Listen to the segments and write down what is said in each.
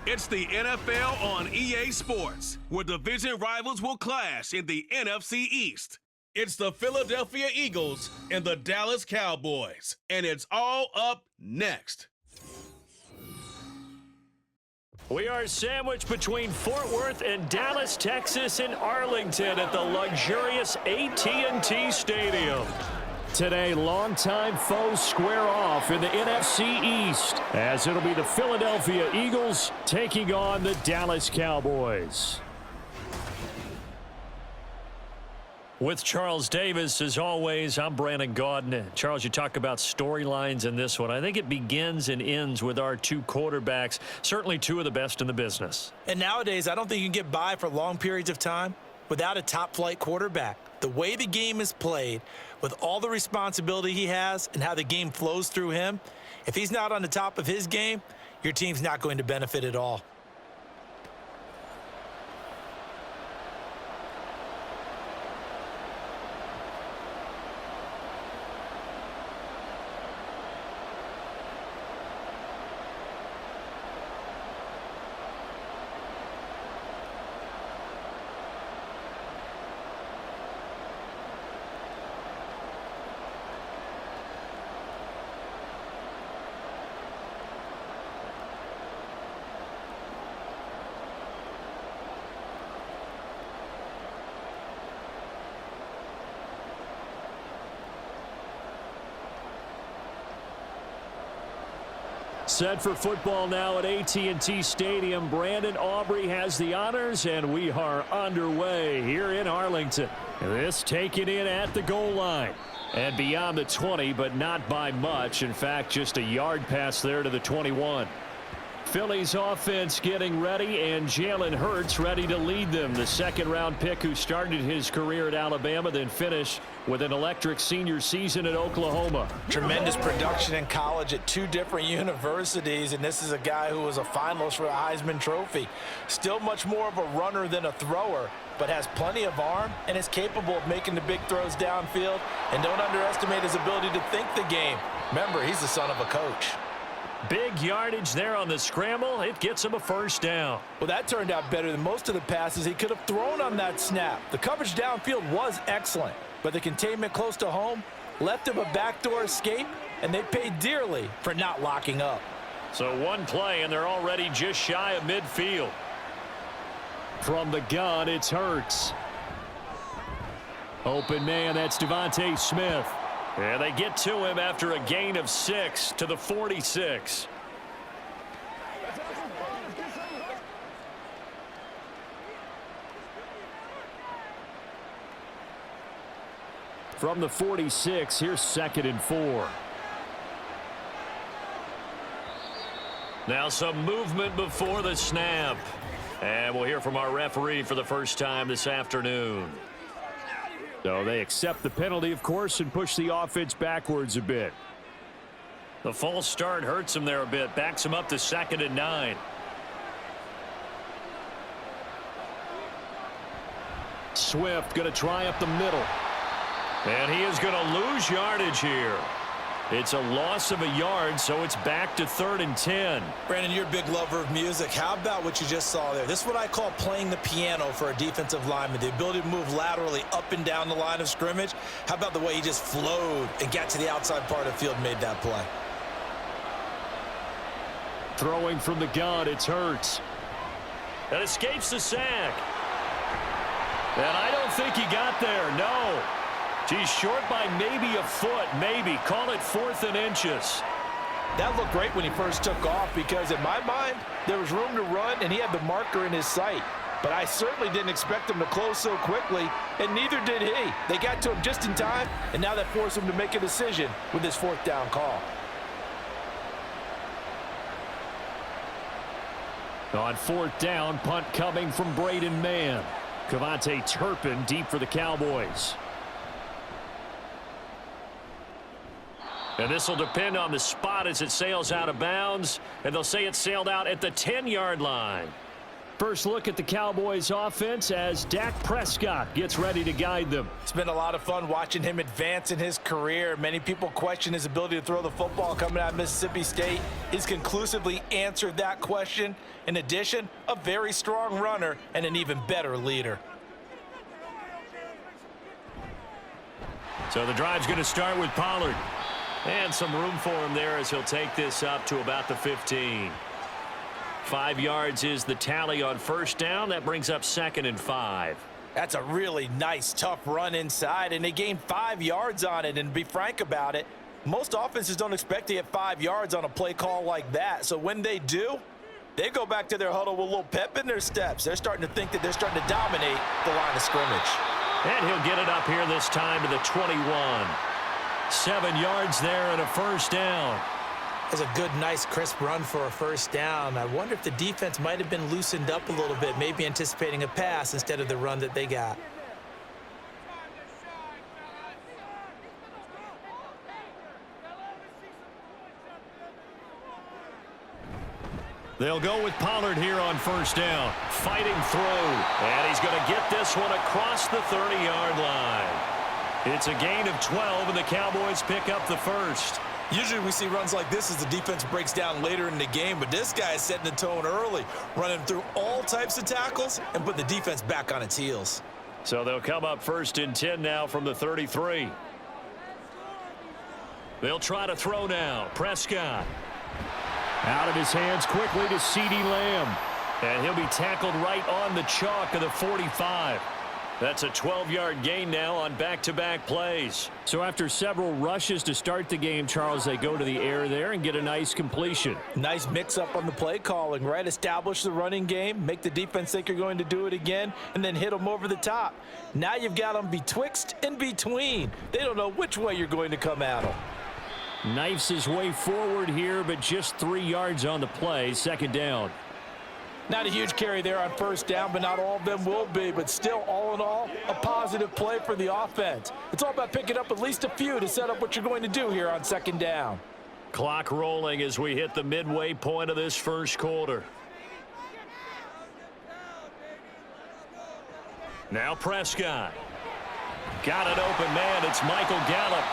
It's the NFL on EA Sports, where division rivals will clash in the NFC East. It's the Philadelphia Eagles and the Dallas Cowboys, and it's all up next. We are sandwiched between Fort Worth and Dallas, Texas, in Arlington at the luxurious AT&T Stadium. Today, longtime foes square off in the NFC East, as it'll be the Philadelphia Eagles taking on the Dallas Cowboys. With Charles Davis, as always, I'm Brandon Gaudin. Charles, you talk about storylines in this one. I think it begins and ends with our two quarterbacks, certainly two of the best in the business. And nowadays, I don't think you can get by for long periods of time without a top-flight quarterback. The way the game is played, with all the responsibility he has and how the game flows through him, if he's not on the top of his game, your team's not going to benefit at all. Set for football now at AT&T Stadium. Brandon Aubrey has the honors, and we are underway here in Arlington. This taken in at the goal line. And beyond the 20, but not by much. In fact, just a yard pass there to the 21. Philly's offense getting ready, and Jalen Hurts ready to lead them. The second-round pick who started his career at Alabama, then finished with an electric senior season at Oklahoma. Tremendous production in college at two different universities, and this is a guy who was a finalist for the Heisman Trophy. Still much more of a runner than a thrower, but has plenty of arm and is capable of making the big throws downfield. And don't underestimate his ability to think the game. Remember, he's the son of a coach. Big yardage there on the scramble. It gets him a first down. Well, that turned out better than most of the passes he could have thrown on that snap. The coverage downfield was excellent, but the containment close to home left him a backdoor escape, and they paid dearly for not locking up. So one play, and they're already just shy of midfield. From the gun, it's Hurts. Open man, that's Devontae Smith. And they get to him after a gain of 6 to the 46. From the 46, here's 2nd and 4. Now some movement before the snap. And we'll hear from our referee for the first time this afternoon. So they accept the penalty, of course, and push the offense backwards a bit. The false start hurts him there a bit, backs him up to 2nd and 9. Swift going to try up the middle. And he is going to lose yardage here. It's a loss of a yard, so it's back to 3rd and 10. Brandon, you're a big lover of music. How about what you just saw there? This is what I call playing the piano for a defensive lineman, the ability to move laterally up and down the line of scrimmage. How about the way he just flowed and got to the outside part of the field and made that play? Throwing from the gun, it's Hurts. That escapes the sack. And I don't think he got there, no. He's short by maybe a foot, maybe. Call it 4th and inches. That looked great when he first took off because, in my mind, there was room to run, and he had the marker in his sight. But I certainly didn't expect him to close so quickly, and neither did he. They got to him just in time, and now that forced him to make a decision with his 4th down call. On 4th down, punt coming from Braden Mann. Kevontae Turpin deep for the Cowboys. And this will depend on the spot as it sails out of bounds. And they'll say it sailed out at the 10-yard line. First look at the Cowboys offense as Dak Prescott gets ready to guide them. It's been a lot of fun watching him advance in his career. Many people question his ability to throw the football coming out of Mississippi State. He's conclusively answered that question. In addition, a very strong runner and an even better leader. So the drive's going to start with Pollard. And some room for him there as he'll take this up to about the 15. 5 yards is the tally on first down. That brings up 2nd and 5. That's a really nice, tough run inside, and they gained 5 yards on it. And to be frank about it, most offenses don't expect to get 5 yards on a play call like that. So when they do, they go back to their huddle with a little pep in their steps. They're starting to think that they're starting to dominate the line of scrimmage. And he'll get it up here this time to the 21. 7 yards there and a first down. That's a good, nice, crisp run for a first down. I wonder if the defense might have been loosened up a little bit, maybe anticipating a pass instead of the run that they got. They'll go with Pollard here on first down. Fighting through. And he's going to get this one across the 30-yard line. It's a gain of 12, and the Cowboys pick up the first. Usually we see runs like this as the defense breaks down later in the game, but this guy is setting the tone early, running through all types of tackles and putting the defense back on its heels. So they'll come up 1st and 10 now from the 33. They'll try to throw now. Prescott. Out of his hands quickly to CeeDee Lamb. And he'll be tackled right on the chalk of the 45. That's a 12-yard gain now on back-to-back plays. So after several rushes to start the game, Charles, they go to the air there and get a nice completion. Nice mix-up on the play calling, right? Establish the running game, make the defense think you're going to do it again, and then hit them over the top. Now you've got them betwixt and between. They don't know which way you're going to come at them. Knifes his way forward here, but just 3 yards on the play. 2nd down. Not a huge carry there on first down, but not all of them will be. But still, all in all, a positive play for the offense. It's all about picking up at least a few to set up what you're going to do here on 2nd down. Clock rolling as we hit the midway point of this first quarter. Now Prescott. Got an open man. It's Michael Gallup.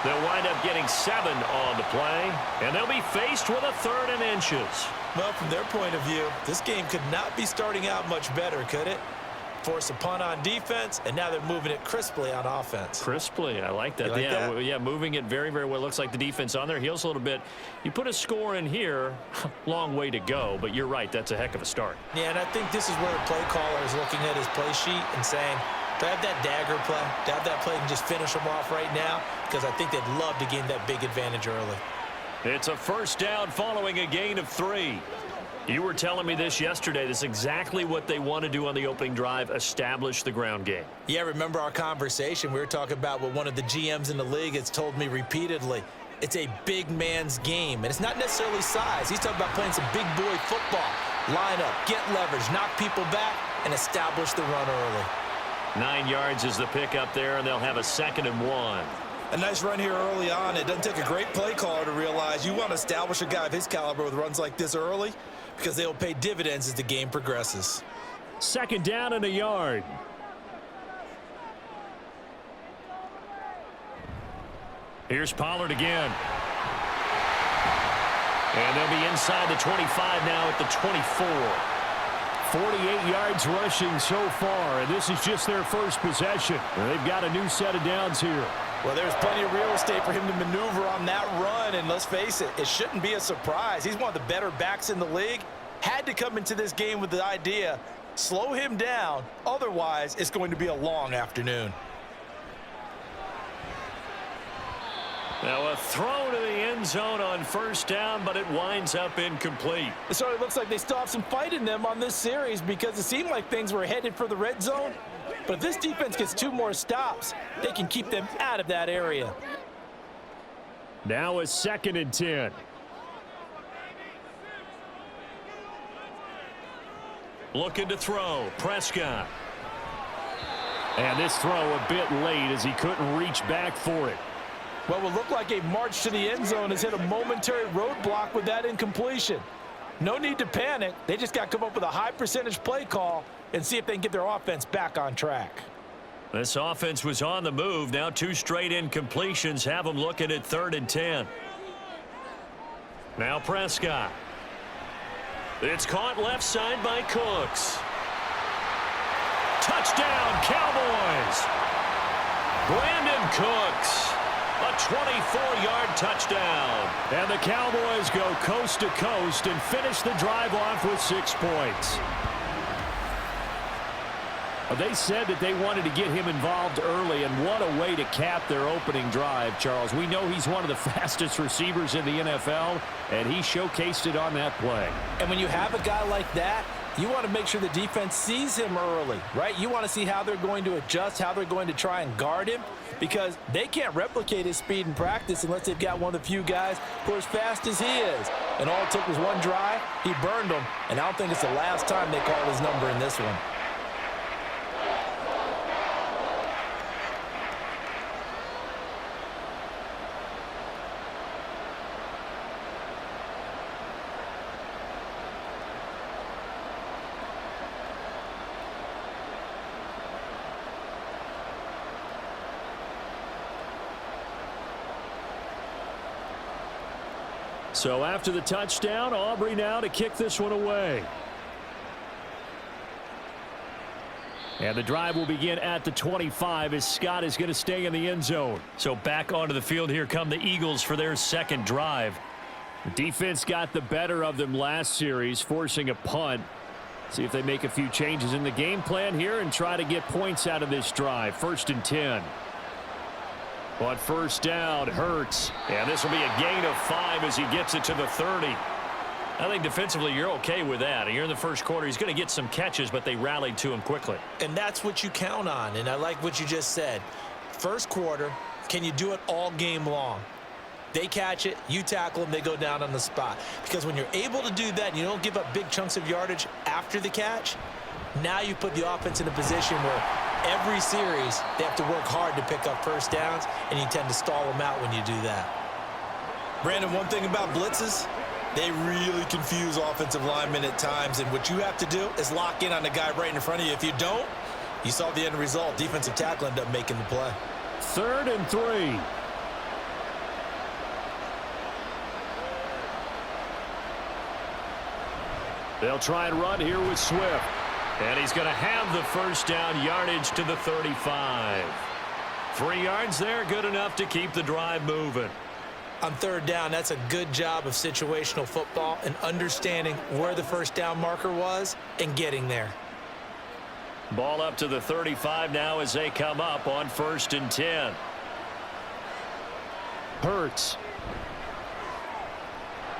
They'll wind up getting 7 on the play, and they'll be faced with a 3rd and inches. Well, from their point of view, this game could not be starting out much better, could it? Force a punt on defense, and now they're moving it crisply on offense. Crisply, I like that. Like that? Yeah, moving it very, very well. Looks like the defense on their heels a little bit. You put a score in here, long way to go, but you're right, that's a heck of a start. Yeah, and I think this is where a play caller is looking at his play sheet and saying, do I have that dagger play? Do I have that play and just finish them off right now? Because I think they'd love to gain that big advantage early. It's a first down following a gain of 3. You were telling me this yesterday. This is exactly what they want to do on the opening drive, establish the ground game. Yeah, remember our conversation? We were talking about what one of the GMs in the league has told me repeatedly. It's a big man's game, and it's not necessarily size. He's talking about playing some big boy football. Line up, get leverage, knock people back, and establish the run early. 9 yards is the pickup there, and they'll have a 2nd and 1. A nice run here early on. It doesn't take a great play caller to realize you want to establish a guy of his caliber with runs like this early because they'll pay dividends as the game progresses. 2nd down and a yard. Here's Pollard again. And they'll be inside the 25 now at the 24. 48 yards rushing so far, and this is just their first possession. And they've got a new set of downs here. Well, there's plenty of real estate for him to maneuver on that run, and let's face it, it shouldn't be a surprise. He's one of the better backs in the league. Had to come into this game with the idea, slow him down, otherwise it's going to be a long afternoon. Now a throw to the end zone on first down, but it winds up incomplete. It certainly looks like they still have some fight in them on this series because it seemed like things were headed for the red zone. But if this defense gets 2 more stops, they can keep them out of that area. Now a 2nd and 10. Looking to throw, Prescott. And this throw a bit late as he couldn't reach back for it. What will look like a march to the end zone has hit a momentary roadblock with that incompletion. No need to panic. They just got to come up with a high percentage play call and see if they can get their offense back on track. This offense was on the move. Now 2 straight incompletions have them looking at 3rd and 10. Now Prescott. It's caught left side by Cooks. Touchdown, Cowboys. Brandon Cooks. A 24-yard touchdown. And the Cowboys go coast to coast and finish the drive off with 6 points. They said that they wanted to get him involved early, and what a way to cap their opening drive, Charles. We know he's one of the fastest receivers in the NFL, and he showcased it on that play. And when you have a guy like that, you want to make sure the defense sees him early, right? You want to see how they're going to adjust, how they're going to try and guard him, because they can't replicate his speed in practice unless they've got one of the few guys who are as fast as he is. And all it took was one drive. He burned them, and I don't think it's the last time they call his number in this one. So after the touchdown, Aubrey now to kick this one away. And the drive will begin at the 25 as Scott is going to stay in the end zone. So back onto the field here come the Eagles for their 2nd drive. The defense got the better of them last series, forcing a punt. See if they make a few changes in the game plan here and try to get points out of this drive. 1st and 10. On 1st down, Hurts. And this will be a gain of 5 as he gets it to the 30. I think defensively you're okay with that. You're in the first quarter. He's going to get some catches, but they rallied to him quickly. And that's what you count on, and I like what you just said. First quarter, can you do it all game long? They catch it, you tackle them, they go down on the spot. Because when you're able to do that and you don't give up big chunks of yardage after the catch, now you put the offense in a position where every series they have to work hard to pick up first downs, and you tend to stall them out when you do that. Brandon, one thing about blitzes, they really confuse offensive linemen at times, and what you have to do is lock in on the guy right in front of you. If you don't, you saw the end result. Defensive tackle ended up making the play. 3rd and 3. They'll try and run here with Swift. And he's going to have the first down, yardage to the 35. 3 yards there, good enough to keep the drive moving. On 3rd down, that's a good job of situational football and understanding where the first down marker was and getting there. Ball up to the 35 now as they come up on 1st and 10. Hurts.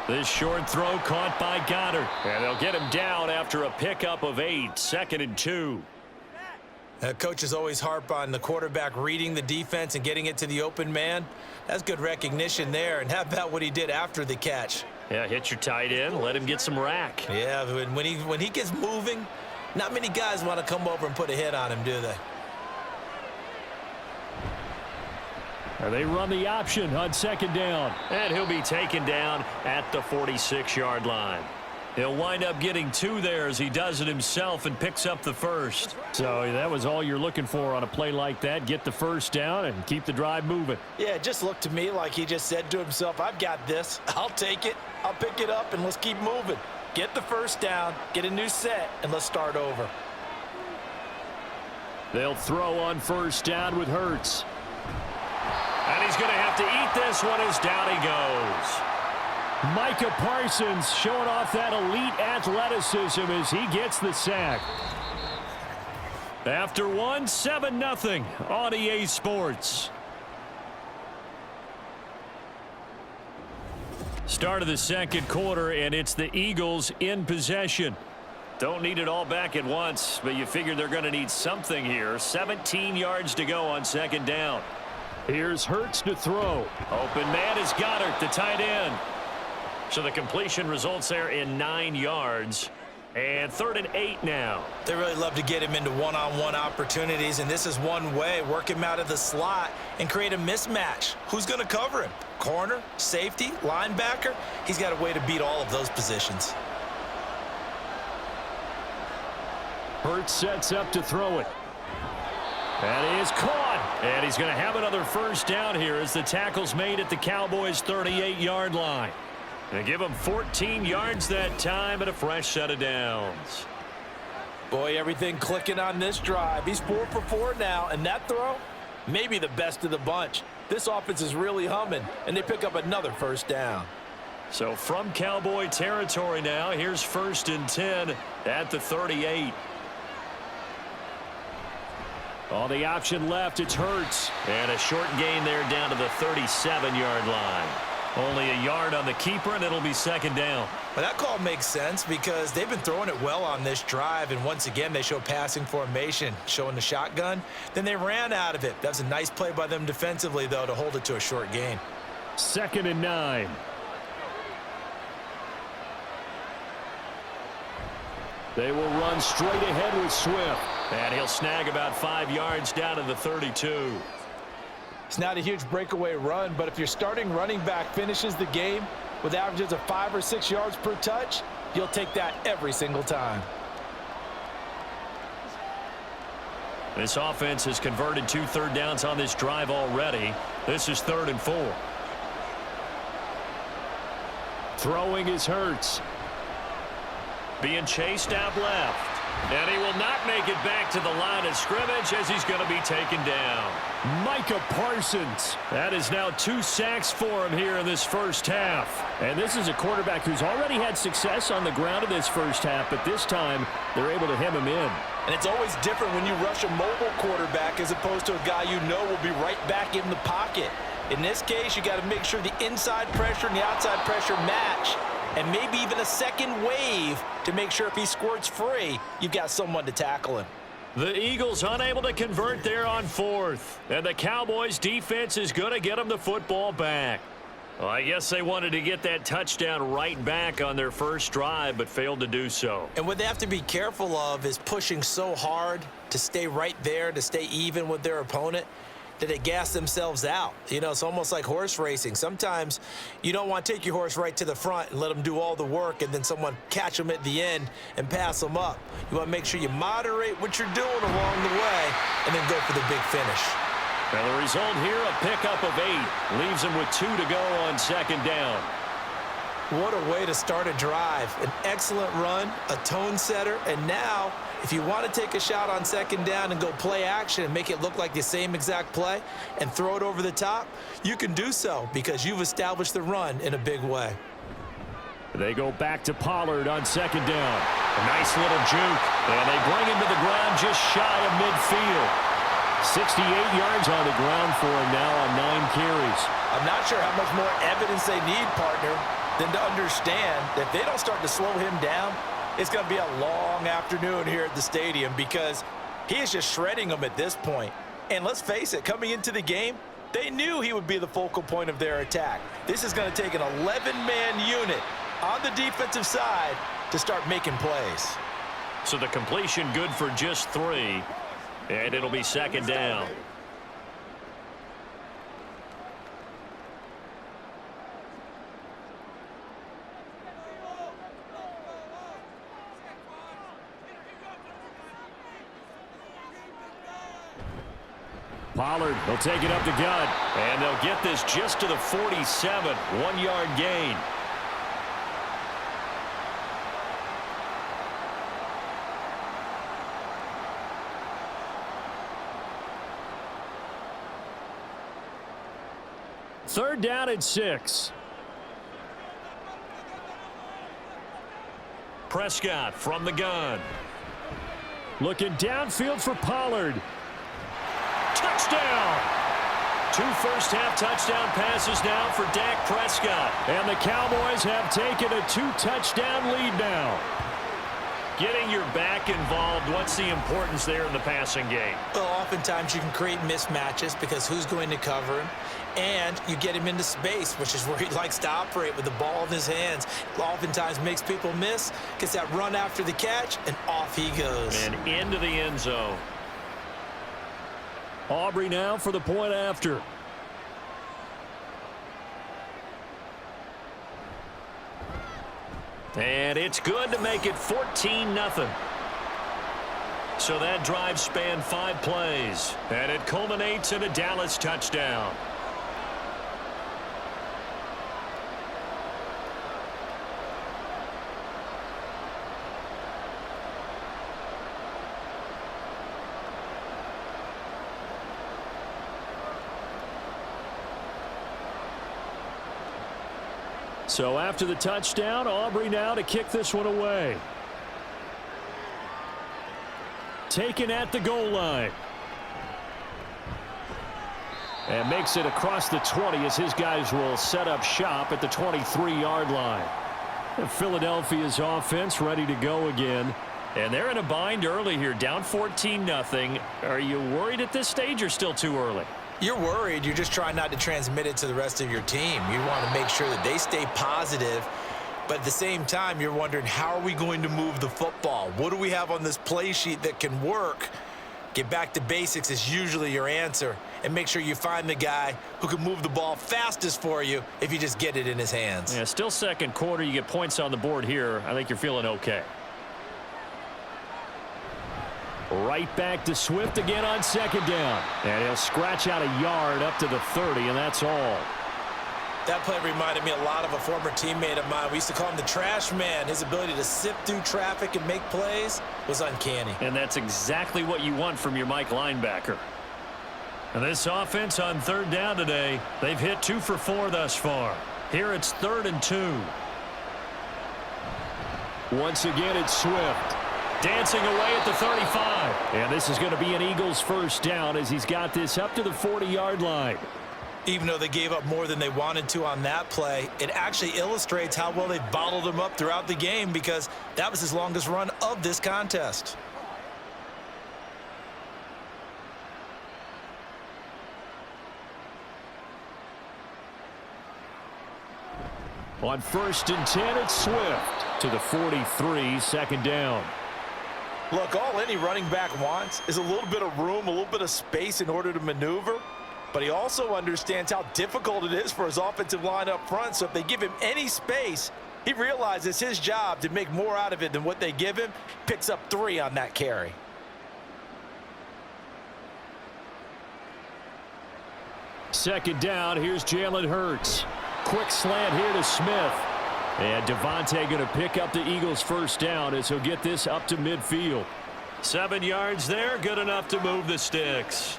This short throw caught by Goddard. And they'll get him down after a pickup of 8. 2nd and 2. Coaches always harp on the quarterback reading the defense and getting it to the open man. That's good recognition there. And how about what he did after the catch? Yeah, hit your tight end. Let him get some rack. Yeah, when he gets moving, not many guys want to come over and put a hit on him, do they? And they run the option on 2nd down. And he'll be taken down at the 46-yard line. He'll wind up getting 2 there as he does it himself and picks up the first. So that was all you're looking for on a play like that. Get the first down and keep the drive moving. Yeah, it just looked to me like he just said to himself, I've got this. I'll take it. I'll pick it up, and let's keep moving. Get the first down, get a new set, and let's start over. They'll throw on 1st down with Hurts. And he's going to have to eat this one as down he goes. Micah Parsons showing off that elite athleticism as he gets the sack. After 1, 7-0 on EA Sports. Start of the 2nd quarter, and it's the Eagles in possession. Don't need it all back at once, but you figure they're going to need something here. 17 yards to go on 2nd down. Here's Hurts to throw. Open man is Goddard, the tight end. So the completion results there in 9 yards. And 3rd and 8 now. They really love to get him into one-on-one opportunities, and this is one way. Work him out of the slot and create a mismatch. Who's going to cover him? Corner, safety, linebacker? He's got a way to beat all of those positions. Hurts sets up to throw it. That is caught. And he's going to have another first down here as the tackle's made at the Cowboys' 38-yard line. They give him 14 yards that time and a fresh set of downs. Boy, everything clicking on this drive. He's 4 for 4 now, and that throw, maybe the best of the bunch. This offense is really humming, and they pick up another first down. So from Cowboy territory now, here's 1st and 10 at the 38. On the option left, it's Hurts. And a short gain there down to the 37-yard line. Only a yard on the keeper, and it'll be 2nd down. Well, that call makes sense because they've been throwing it well on this drive, and once again, they show passing formation, showing the shotgun. Then they ran out of it. That's a nice play by them defensively, though, to hold it to a short gain. 2nd and 9. They will run straight ahead with Swift. And he'll snag about 5 yards down to the 32. It's not a huge breakaway run, but if your starting running back finishes the game with averages of 5 or 6 yards per touch, you'll take that every single time. This offense has converted 2 third downs on this drive already. This is 3rd and 4. Throwing is Hurts. Being chased out left. And he will not make it back to the line of scrimmage as he's going to be taken down. Micah Parsons. That is now 2 sacks for him here in this first half. And this is a quarterback who's already had success on the ground in this first half, but this time they're able to hem him in. And it's always different when you rush a mobile quarterback as opposed to a guy you know will be right back in the pocket. In this case, you got to make sure the inside pressure and the outside pressure match. And maybe even a second wave to make sure if he squirts free, you've got someone to tackle him. The Eagles unable to convert there on 4th. And the Cowboys defense is going to get them the football back. Well, I guess they wanted to get that touchdown right back on their first drive, but failed to do so. And what they have to be careful of is pushing so hard to stay right there, to stay even with their opponent, that they gas themselves out. You know, it's almost like horse racing. Sometimes you don't want to take your horse right to the front and let them do all the work and then someone catch them at the end and pass them up. You want to make sure you moderate what you're doing along the way and then go for the big finish. And the result here, a pickup of 8. Leaves him with 2 to go on 2nd down. What a way to start a drive. An excellent run, a tone setter, and now if you want to take a shot on 2nd down and go play action and make it look like the same exact play and throw it over the top, you can do so because you've established the run in a big way. They go back to Pollard on 2nd down. A nice little juke, and they bring him to the ground just shy of midfield. 68 yards on the ground for him now on 9 carries. I'm not sure how much more evidence they need, partner, than to understand that if they don't start to slow him down, it's going to be a long afternoon here at the stadium because he is just shredding them at this point. And let's face it, coming into the game, they knew he would be the focal point of their attack. This is going to take an 11-man unit on the defensive side to start making plays. So the completion good for just 3, and it'll be 2nd down. Pollard will take it up the gut, and they'll get this just to the 47, 1-yard gain. Third down and 6. Prescott from the gun. Looking downfield for Pollard. Touchdown! 2 first-half touchdown passes now for Dak Prescott. And the Cowboys have taken a 2-touchdown lead now. Getting your back involved, what's the importance there in the passing game? Well, oftentimes you can create mismatches because who's going to cover him? And you get him into space, which is where he likes to operate with the ball in his hands. Oftentimes makes people miss, gets that run after the catch, and off he goes. And into the end zone. Aubrey now for the point after. And it's good to make it 14-0. So that drive spanned 5 plays, and it culminates in a Dallas touchdown. So after the touchdown, Aubrey now to kick this one away. Taken at the goal line. And makes it across the 20 as his guys will set up shop at the 23-yard line. And Philadelphia's offense ready to go again. And they're in a bind early here, down 14-0. Are you worried at this stage or still too early? You're worried. You're just trying not to transmit it to the rest of your team. You want to make sure that they stay positive. But at the same time, you're wondering, how are we going to move the football? What do we have on this play sheet that can work? Get back to basics is usually your answer. And make sure you find the guy who can move the ball fastest for you if you just get it in his hands. Yeah, still second quarter. You get points on the board here. I think you're feeling okay. Right back to Swift again on second down. And he'll scratch out a yard up to the 30, and that's all. That play reminded me a lot of a former teammate of mine. We used to call him the trash man. His ability to sift through traffic and make plays was uncanny. And that's exactly what you want from your Mike linebacker. And this offense on third down today, they've hit 2 for 4 thus far. Here it's 3rd and 2. Once again, it's Swift. Dancing away at the 35. And this is going to be an Eagles first down as he's got this up to the 40-yard line. Even though they gave up more than they wanted to on that play, it actually illustrates how well they bottled him up throughout the game, because that was his longest run of this contest. On 1st and 10, it's Swift to the 43, second down. Look, all any running back wants is a little bit of room, a little bit of space in order to maneuver. But he also understands how difficult it is for his offensive line up front. So if they give him any space, he realizes his job to make more out of it than what they give him. Picks up 3 on that carry. Second down, here's Jalen Hurts. Quick slant here to Smith. And Devontae going to pick up the Eagles first down as he'll get this up to midfield. 7 yards there, good enough to move the sticks.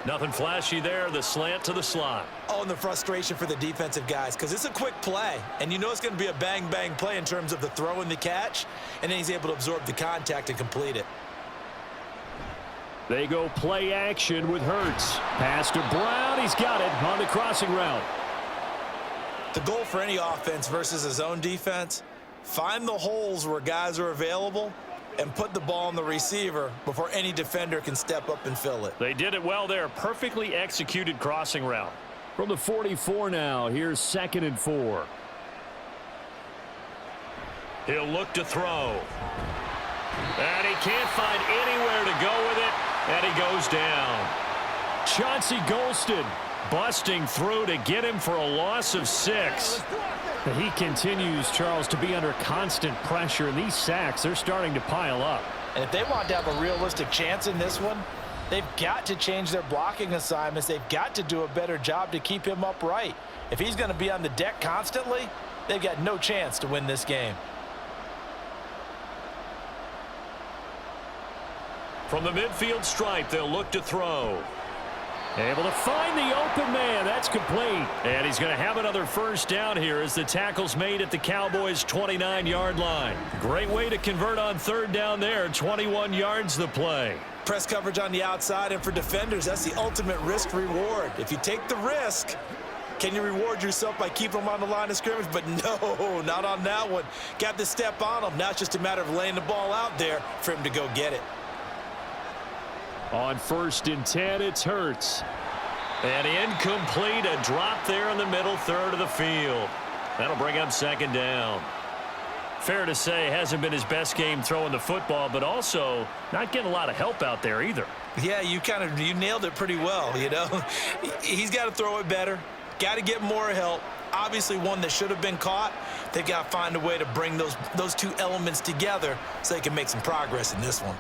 Nothing flashy there, the slant to the slot. Oh, and the frustration for the defensive guys, because it's a quick play, and you know it's going to be a bang-bang play in terms of the throw and the catch, and then he's able to absorb the contact and complete it. They go play action with Hurts. Pass to Brown, he's got it on the crossing route. The goal for any offense versus a zone defense, find the holes where guys are available and put the ball on the receiver before any defender can step up and fill it. They did it well there. Perfectly executed crossing route. From the 44 now, here's 2nd and 4. He'll look to throw. And he can't find anywhere to go with it, and he goes down. Chauncey Golston busting through to get him for a loss of 6. He continues, Charles, to be under constant pressure, and these sacks, they're starting to pile up. And if they want to have a realistic chance in this one, they've got to change their blocking assignments. They've got to do a better job to keep him upright. If he's going to be on the deck constantly, they've got no chance to win this game. From the midfield stripe, they'll look to throw. Able to find the open man. That's complete. And he's going to have another first down here as the tackle's made at the Cowboys' 29-yard line. Great way to convert on third down there. 21 yards the play. Press coverage on the outside, and for defenders, that's the ultimate risk-reward. If you take the risk, can you reward yourself by keeping them on the line of scrimmage? But no, not on that one. Got the step on them. Now it's just a matter of laying the ball out there for him to go get it. On 1st and 10, it's Hurts. And incomplete, a drop there in the middle third of the field. That'll bring up 2nd down. Fair to say, hasn't been his best game throwing the football, but also not getting a lot of help out there either. Yeah, you nailed it pretty well, you know. He's got to throw it better. Got to get more help. Obviously one that should have been caught. They've got to find a way to bring those two elements together so they can make some progress in this one.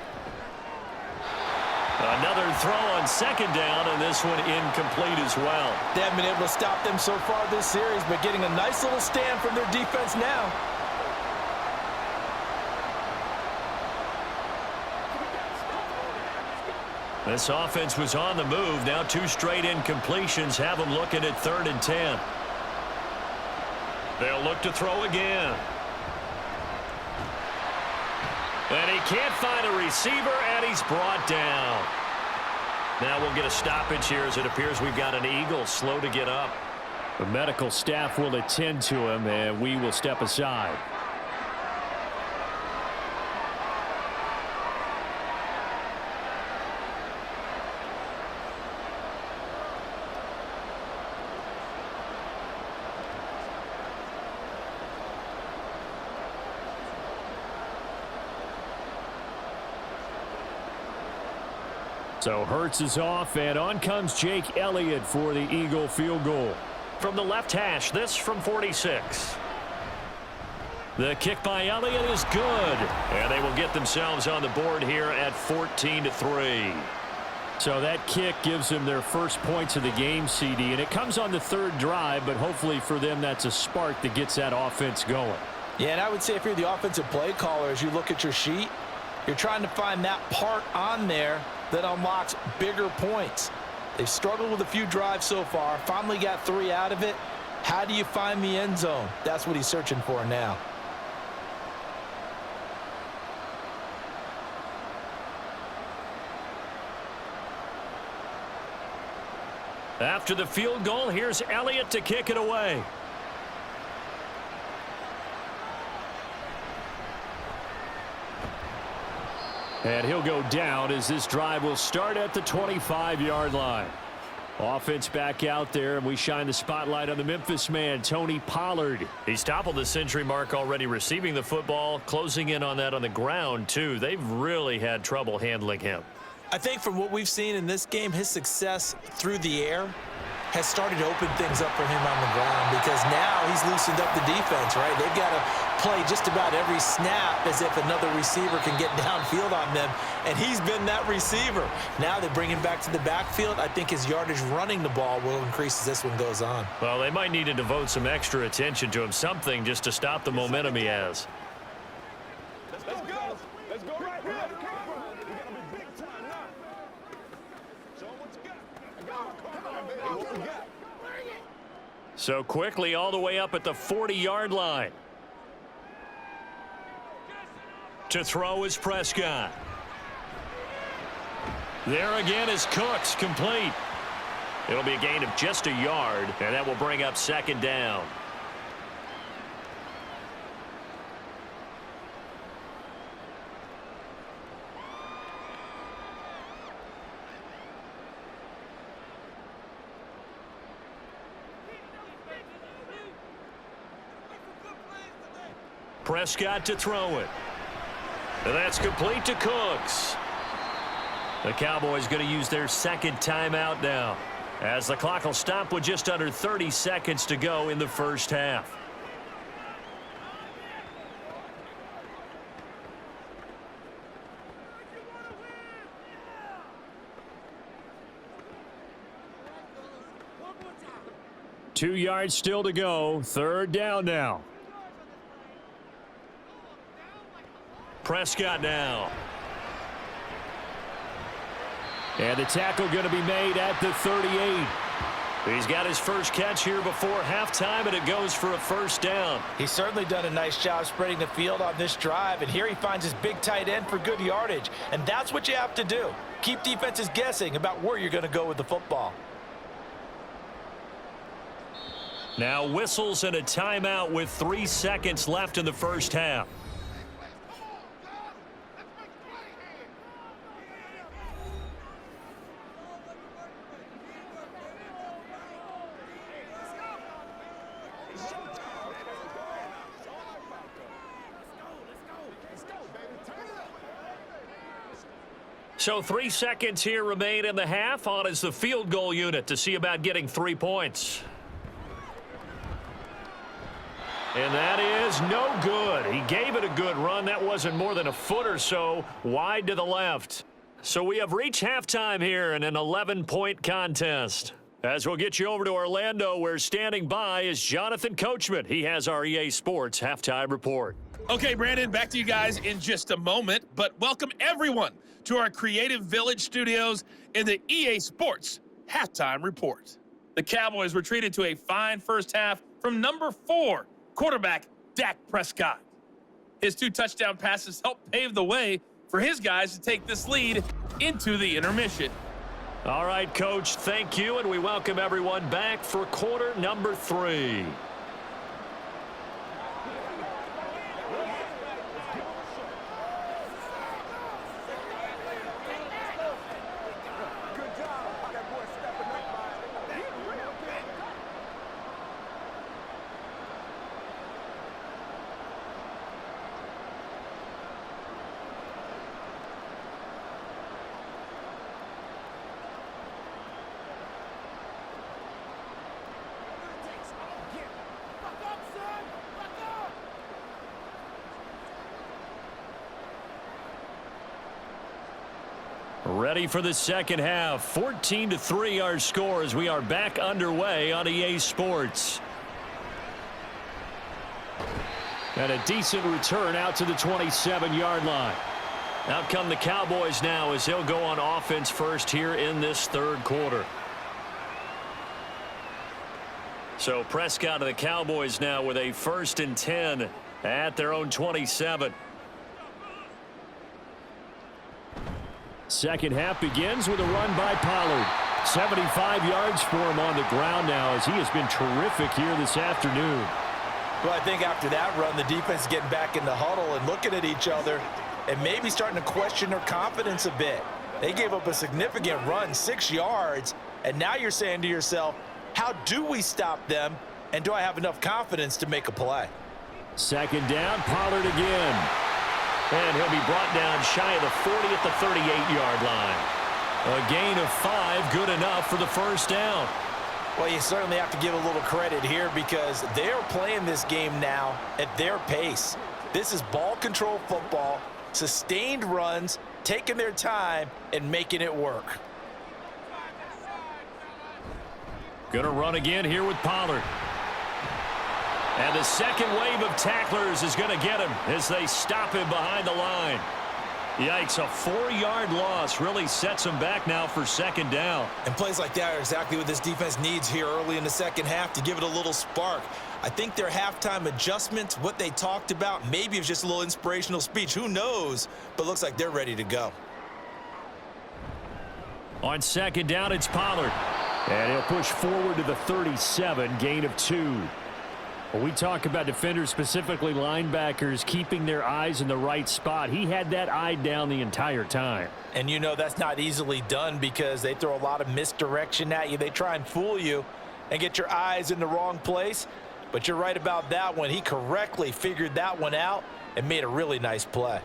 Another throw on second down, and this one incomplete as well. They haven't been able to stop them so far this series, but getting a nice little stand from their defense now. This offense was on the move. Now 2 straight incompletions have them looking at 3rd and 10. They'll look to throw again. And he can't find a receiver, and he's brought down. Now we'll get a stoppage here as it appears we've got an Eagle slow to get up. The medical staff will attend to him, and we will step aside. So Hurts is off, and on comes Jake Elliott for the Eagle field goal. From the left hash, this from 46. The kick by Elliott is good, and they will get themselves on the board here at 14-3. So that kick gives them their first points of the game, CD, and it comes on the 3rd drive, but hopefully for them that's a spark that gets that offense going. Yeah, and I would say if you're the offensive play caller, as you look at your sheet, you're trying to find that part on there that unlocks bigger points. They've struggled with a few drives so far, finally got 3 out of it. How do you find the end zone? That's what he's searching for now. After the field goal, here's Elliott to kick it away. And he'll go down as this drive will start at the 25-yard line. Offense back out there, and we shine the spotlight on the Memphis man, Tony Pollard. He's toppled the century mark already receiving the football, closing in on that on the ground, too. They've really had trouble handling him. I think from what we've seen in this game, his success through the air has started to open things up for him on the ground, because now he's loosened up the defense, right? They've got to play just about every snap as if another receiver can get downfield on them, and he's been that receiver. Now they bring him back to the backfield. I think his yardage running the ball will increase as this one goes on. Well, they might need to devote some extra attention to him, something just to stop the momentum he has. Let's go, guys. Let's go right here. We gotta be big time now. Show them what you got. Come on, baby. What we got? So quickly all the way up at the 40-yard line. To throw is Prescott. There again is Cooks, complete. It'll be a gain of just a yard, and that will bring up 2nd down. Prescott to throw it. And that's complete to Cooks. The Cowboys going to use their 2nd timeout now, as the clock will stop with just under 30 seconds to go in the first half. Two yards still to go. 3rd down now. Prescott now. And the tackle going to be made at the 38. He's got his first catch here before halftime, and it goes for a 1st down. He's certainly done a nice job spreading the field on this drive, and here he finds his big tight end for good yardage. And that's what you have to do. Keep defenses guessing about where you're going to go with the football. Now whistles and a timeout with 3 seconds left in the first half. So 3 seconds here remain in the half. On is the field goal unit to see about getting 3 points. And that is no good. He gave it a good run. That wasn't more than a foot or so wide to the left. So we have reached halftime here in an 11-point contest. As we'll get you over to Orlando, where standing by is Jonathan Coachman. He has our EA Sports halftime report. Okay, Brandon, back to you guys in just a moment, but welcome everyone to our Creative Village studios in the EA Sports halftime report. The Cowboys were treated to a fine first half from number 4 quarterback Dak Prescott. His 2 touchdown passes helped pave the way for his guys to take this lead into the intermission. All right, Coach, thank you, and we welcome everyone back for quarter number 3. Ready for the second half. 14-3 our score as we are back underway on EA Sports. And a decent return out to the 27-yard line. Out come the Cowboys now as they'll go on offense first here in this third quarter. So Prescott of the Cowboys now with a 1st and 10 at their own 27. Second half begins with a run by Pollard. 75 yards for him on the ground now as he has been terrific here this afternoon. Well, I think after that run, the defense is getting back in the huddle and looking at each other and maybe starting to question their confidence a bit. They gave up a significant run, 6 yards, and now you're saying to yourself, how do we stop them, and do I have enough confidence to make a play? Second down, Pollard again. And he'll be brought down shy of the 40 at the 38-yard line. A gain of 5, good enough for the first down. Well, you certainly have to give a little credit here because they're playing this game now at their pace. This is ball control football, sustained runs, taking their time, and making it work. Going to run again here with Pollard. And the second wave of tacklers is going to get him as they stop him behind the line. Yikes, a 4-yard loss really sets him back now for second down. And plays like that are exactly what this defense needs here early in the second half to give it a little spark. I think their halftime adjustments, what they talked about, maybe it was just a little inspirational speech. Who knows? But looks like they're ready to go. On second down, it's Pollard. And he'll push forward to the 37, gain of 2. When we talk about defenders, specifically linebackers, keeping their eyes in the right spot, he had that eye down the entire time. And you know that's not easily done because they throw a lot of misdirection at you. They try and fool you and get your eyes in the wrong place. But you're right about that one. He correctly figured that one out and made a really nice play.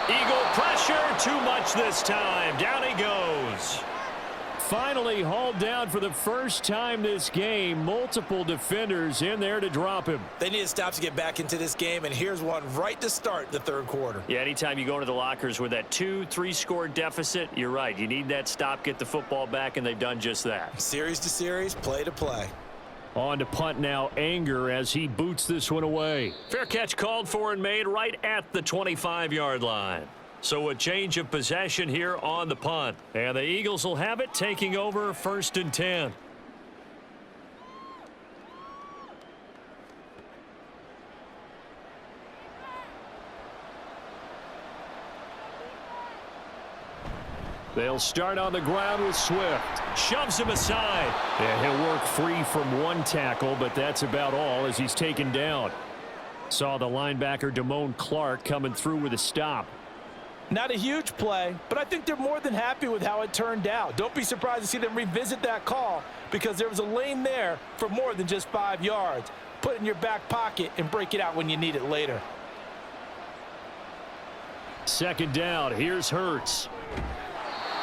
Eagle pressure, too much this time. Down he goes. Finally hauled down for the first time this game. Multiple defenders in there to drop him. They need to stop to get back into this game, and here's one right to start the third quarter. Yeah, anytime you go into the lockers with that 2-3 score deficit, you're right. You need that stop, get the football back, and they've done just that. Series to series, play to play. On to punt now, Anger as he boots this one away. Fair catch called for and made right at the 25-yard line. So a change of possession here on the punt. And the Eagles will have it, taking over 1st and 10. They'll start on the ground with Swift. Shoves him aside. And he'll work free from one tackle, but that's about all as he's taken down. Saw the linebacker Damone Clark coming through with a stop. Not a huge play, but I think they're more than happy with how it turned out. Don't be surprised to see them revisit that call because there was a lane there for more than just 5 yards. Put it in your back pocket and break it out when you need it later. Second down, here's Hurts.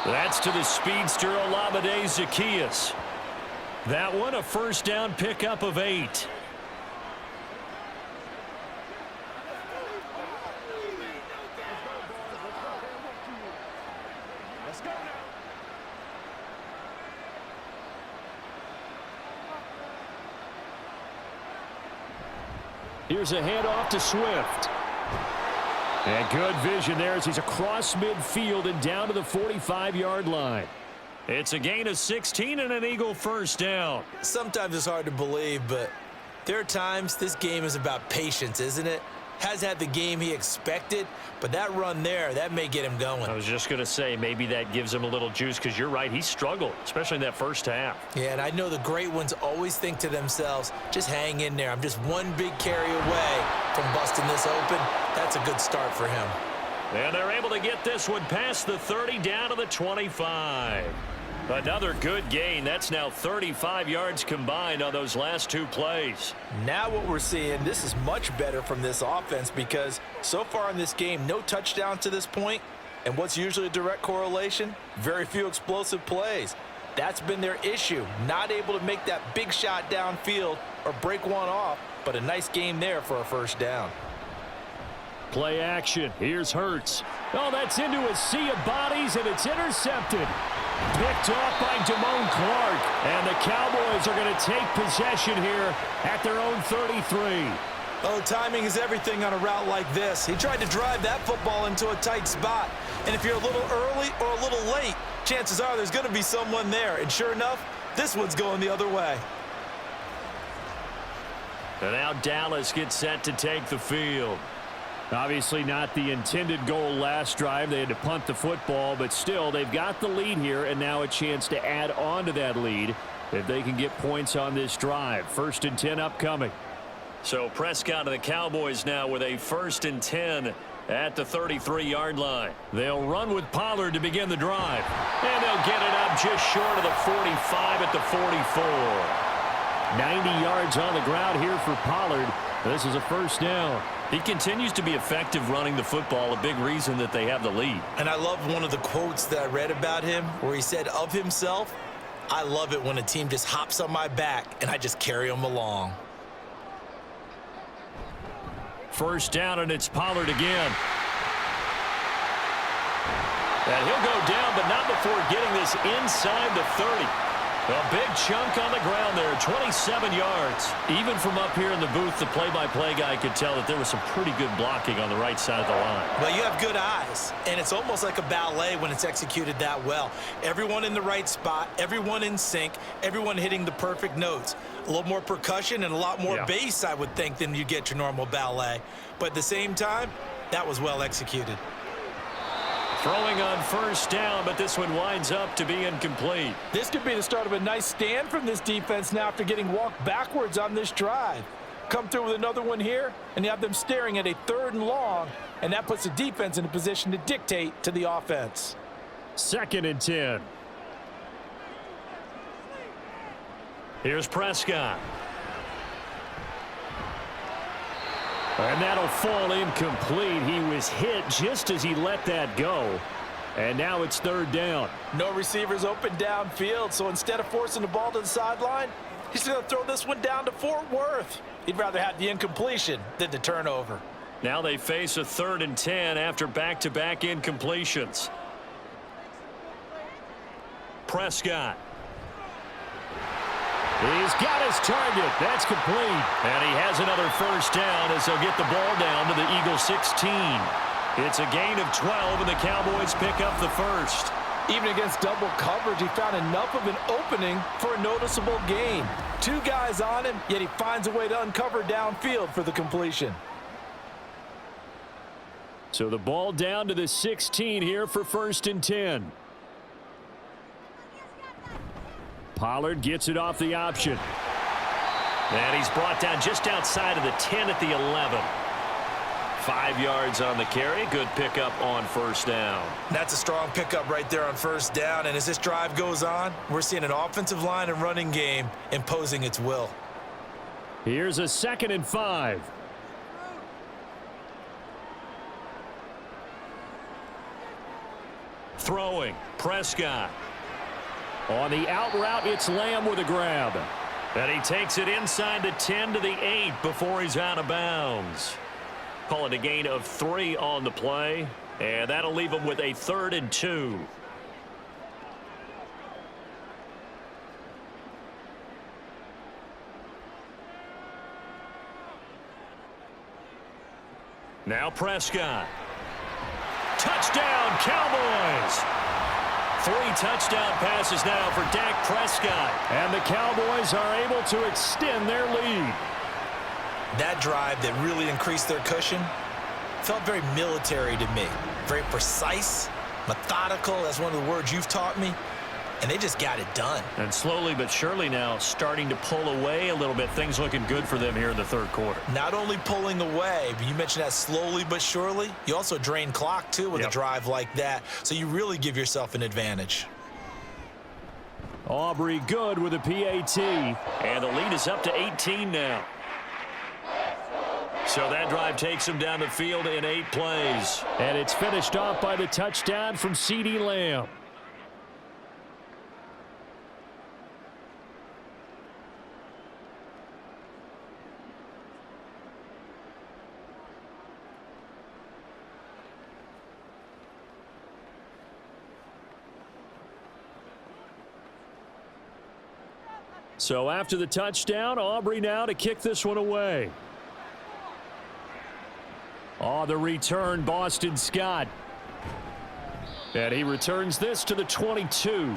That's to the speedster Olamide Zaccheaus. That one a first down pickup of 8. Here's a handoff to Swift. And good vision there as he's across midfield and down to the 45-yard line. It's a gain of 16 and an Eagle first down. Sometimes it's hard to believe, but there are times this game is about patience, isn't it? Has had the game he expected, but that run there, that may get him going. I was just going to say, maybe that gives him a little juice because you're right, he struggled, especially in that first half. Yeah, and I know the great ones always think to themselves, just hang in there. I'm just one big carry away from busting this open. That's a good start for him. And they're able to get this one past the 30 down to the 25. Another good gain. That's now 35 yards combined on those last two plays. Now what we're seeing, this is much better from this offense because so far in this game, no touchdown to this point. And what's usually a direct correlation? Very few explosive plays. That's been their issue. Not able to make that big shot downfield or break one off, but a nice game there for a first down. Play action. Here's Hurts. Oh, that's into a sea of bodies, and it's intercepted. Picked off by Damone Clark. And the Cowboys are going to take possession here at their own 33. Oh, timing is everything on a route like this. He tried to drive that football into a tight spot. And if you're a little early or a little late, chances are there's going to be someone there. And sure enough, this one's going the other way. And now Dallas gets set to take the field. Obviously not the intended goal last drive. They had to punt the football, but still they've got the lead here and now a chance to add on to that lead if they can get points on this drive. 1st and 10 upcoming. So Prescott and the Cowboys now with a 1st and 10 at the 33-yard line. They'll run with Pollard to begin the drive. And they'll get it up just short of the 45 at the 44. 90 yards on the ground here for Pollard. This is a first down. He continues to be effective running the football, a big reason that they have the lead. And I love one of the quotes that I read about him where he said of himself, I love it when a team just hops on my back and I just carry them along. First down, and it's Pollard again. And he'll go down, but not before getting this inside the 30. A big chunk on the ground there, 27 yards. Even from up here in the booth, the play-by-play guy could tell that there was some pretty good blocking on the right side of the line. Well, you have good eyes, and it's almost like a ballet when it's executed that well. Everyone in the right spot, everyone in sync, everyone hitting the perfect notes. A little more percussion and a lot more bass, I would think, than you get your normal ballet. But at the same time, that was well executed. Throwing on first down, but this one winds up to be incomplete. This could be the start of a nice stand from this defense now after getting walked backwards on this drive. Come through with another one here, and you have them staring at a 3rd and long, and that puts the defense in a position to dictate to the offense. 2nd and 10. Here's Prescott. And that'll fall incomplete. He was hit just as he let that go. And now it's 3rd down. No receivers open downfield, so instead of forcing the ball to the sideline, he's going to throw this one down to Fort Worth. He'd rather have the incompletion than the turnover. Now they face a 3rd and 10 after back-to-back incompletions. Prescott. He's got his target. That's complete. And he has another first down as they'll get the ball down to the Eagles 16. It's a gain of 12, and the Cowboys pick up the first. Even against double coverage, he found enough of an opening for a noticeable gain. 2 guys on him, yet he finds a way to uncover downfield for the completion. So the ball down to the 16 here for 1st and 10. Pollard gets it off the option. And he's brought down just outside of the 10 at the 11. 5 yards on the carry. Good pickup on first down. That's a strong pickup right there on first down. And as this drive goes on, we're seeing an offensive line and running game imposing its will. Here's a 2nd and 5. Throwing. Prescott. On the out route, it's Lamb with a grab. And he takes it inside the 10 to the 8 before he's out of bounds. Call it a gain of 3 on the play. And that'll leave him with a 3rd and 2. Now Prescott. Touchdown, Cowboys. 3 touchdown passes now for Dak Prescott. And the Cowboys are able to extend their lead. That drive that really increased their cushion felt very military to me. Very precise, methodical. That's one of the words you've taught me. And they just got it done. And slowly but surely now starting to pull away a little bit. Things looking good for them here in the third quarter. Not only pulling away, but you mentioned that slowly but surely. You also drain clock, too, with a drive like that. So you really give yourself an advantage. Aubrey good with a PAT. And the lead is up to 18 now. So that drive takes them down the field in 8 plays. And it's finished off by the touchdown from CeeDee Lamb. So after the touchdown, Aubrey now to kick this one away. On the return, Boston Scott. And he returns this to the 22.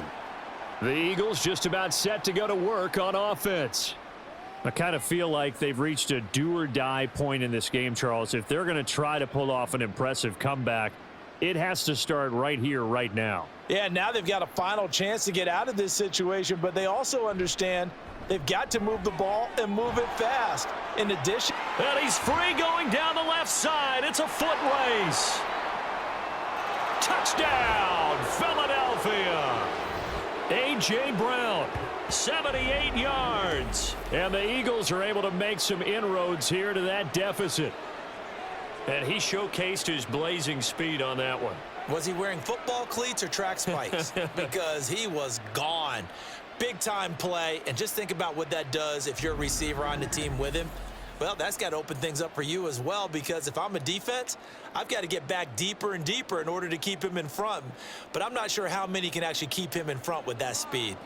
The Eagles just about set to go to work on offense. I kind of feel like they've reached a do-or-die point in this game, Charles. If they're going to try to pull off an impressive comeback, it has to start right here, right now. Yeah, now they've got a final chance to get out of this situation, but they also understand they've got to move the ball and move it fast. In addition, and he's free going down the left side. It's a foot race. Touchdown, Philadelphia. A.J. Brown, 78 yards. And the Eagles are able to make some inroads here to that deficit. And he showcased his blazing speed on that one. Was he wearing football cleats or track spikes? Because he was gone. Big-time play, and just think about what that does if you're a receiver on the team with him. Well, that's got to open things up for you as well, because if I'm a defense, I've got to get back deeper and deeper in order to keep him in front. But I'm not sure how many can actually keep him in front with that speed.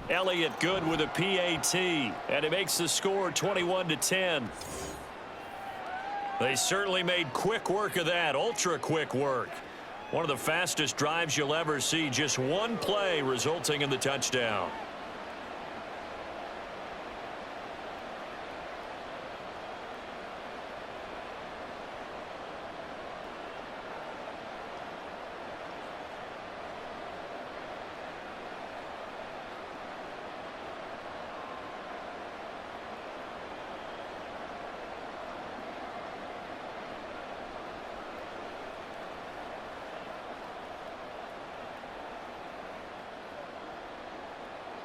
Elliott good with a PAT, and it makes the score 21-10. They certainly made quick work of that, ultra quick work. One of the fastest drives you'll ever see, just one play resulting in the touchdown.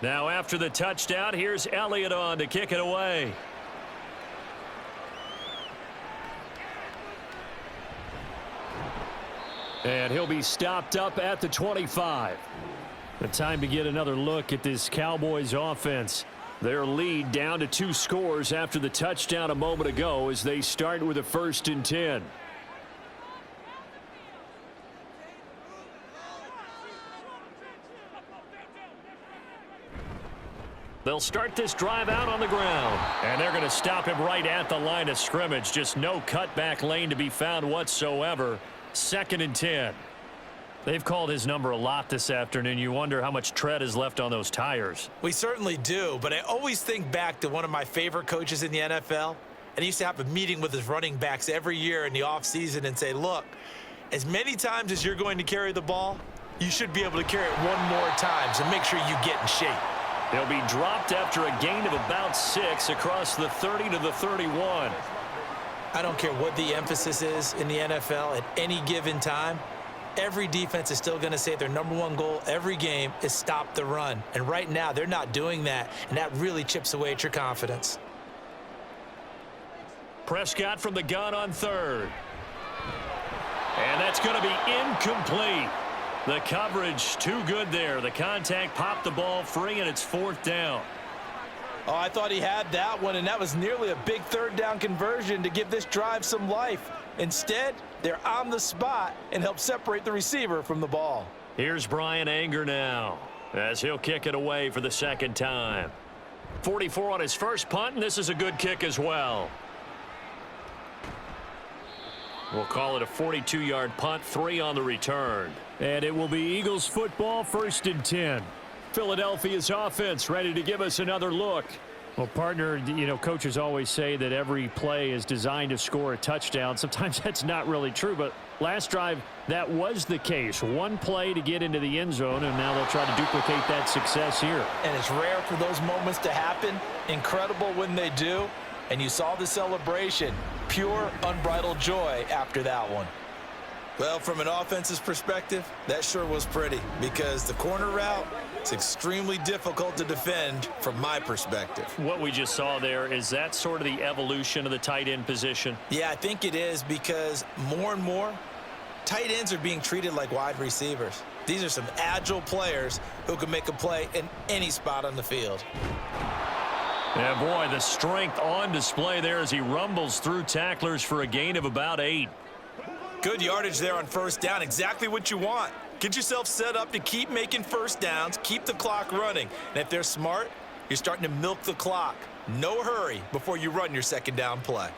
Now after the touchdown, here's Elliott on to kick it away. And he'll be stopped up at the 25. The time to get another look at this Cowboys offense. Their lead down to 2 scores after the touchdown a moment ago as they start with a 1st and 10. They'll start this drive out on the ground. And they're going to stop him right at the line of scrimmage. Just no cutback lane to be found whatsoever. 2nd and 10. They've called his number a lot this afternoon. You wonder how much tread is left on those tires. We certainly do, but I always think back to one of my favorite coaches in the NFL. And he used to have a meeting with his running backs every year in the offseason and say, look, as many times as you're going to carry the ball, you should be able to carry it one more time, so make sure you get in shape. He'll be dropped after a gain of about 6 across the 30 to the 31. I don't care what the emphasis is in the NFL at any given time. Every defense is still going to say their #1 goal every game is stop the run. And right now, they're not doing that, and that really chips away at your confidence. Prescott from the gun on 3rd. And that's going to be incomplete. The coverage too good there. The contact popped the ball free, and it's 4th down. Oh, I thought he had that one, and that was nearly a big 3rd down conversion to give this drive some life. Instead, they're on the spot and help separate the receiver from the ball. Here's Brian Anger now as he'll kick it away for the 2nd time. 44 on his first punt, and this is a good kick as well. We'll call it a 42-yard punt, 3 on the return. And it will be Eagles football, 1st and 10. Philadelphia's offense ready to give us another look. Well, partner, you know, coaches always say that every play is designed to score a touchdown. Sometimes that's not really true, but last drive, that was the case. One play to get into the end zone, and now they'll try to duplicate that success here. And it's rare for those moments to happen. Incredible when they do. And you saw the celebration. Pure, unbridled joy after that one. Well, from an offense's perspective, that sure was pretty because the corner route is extremely difficult to defend from my perspective. What we just saw there, is that sort of the evolution of the tight end position? Yeah, I think it is because more and more, tight ends are being treated like wide receivers. These are some agile players who can make a play in any spot on the field. Yeah, boy, the strength on display there as he rumbles through tacklers for a gain of about 8. Good yardage there on first down. Exactly what you want. Get yourself set up to keep making first downs, keep the clock running. And if they're smart, you're starting to milk the clock. No hurry before you run your second down play.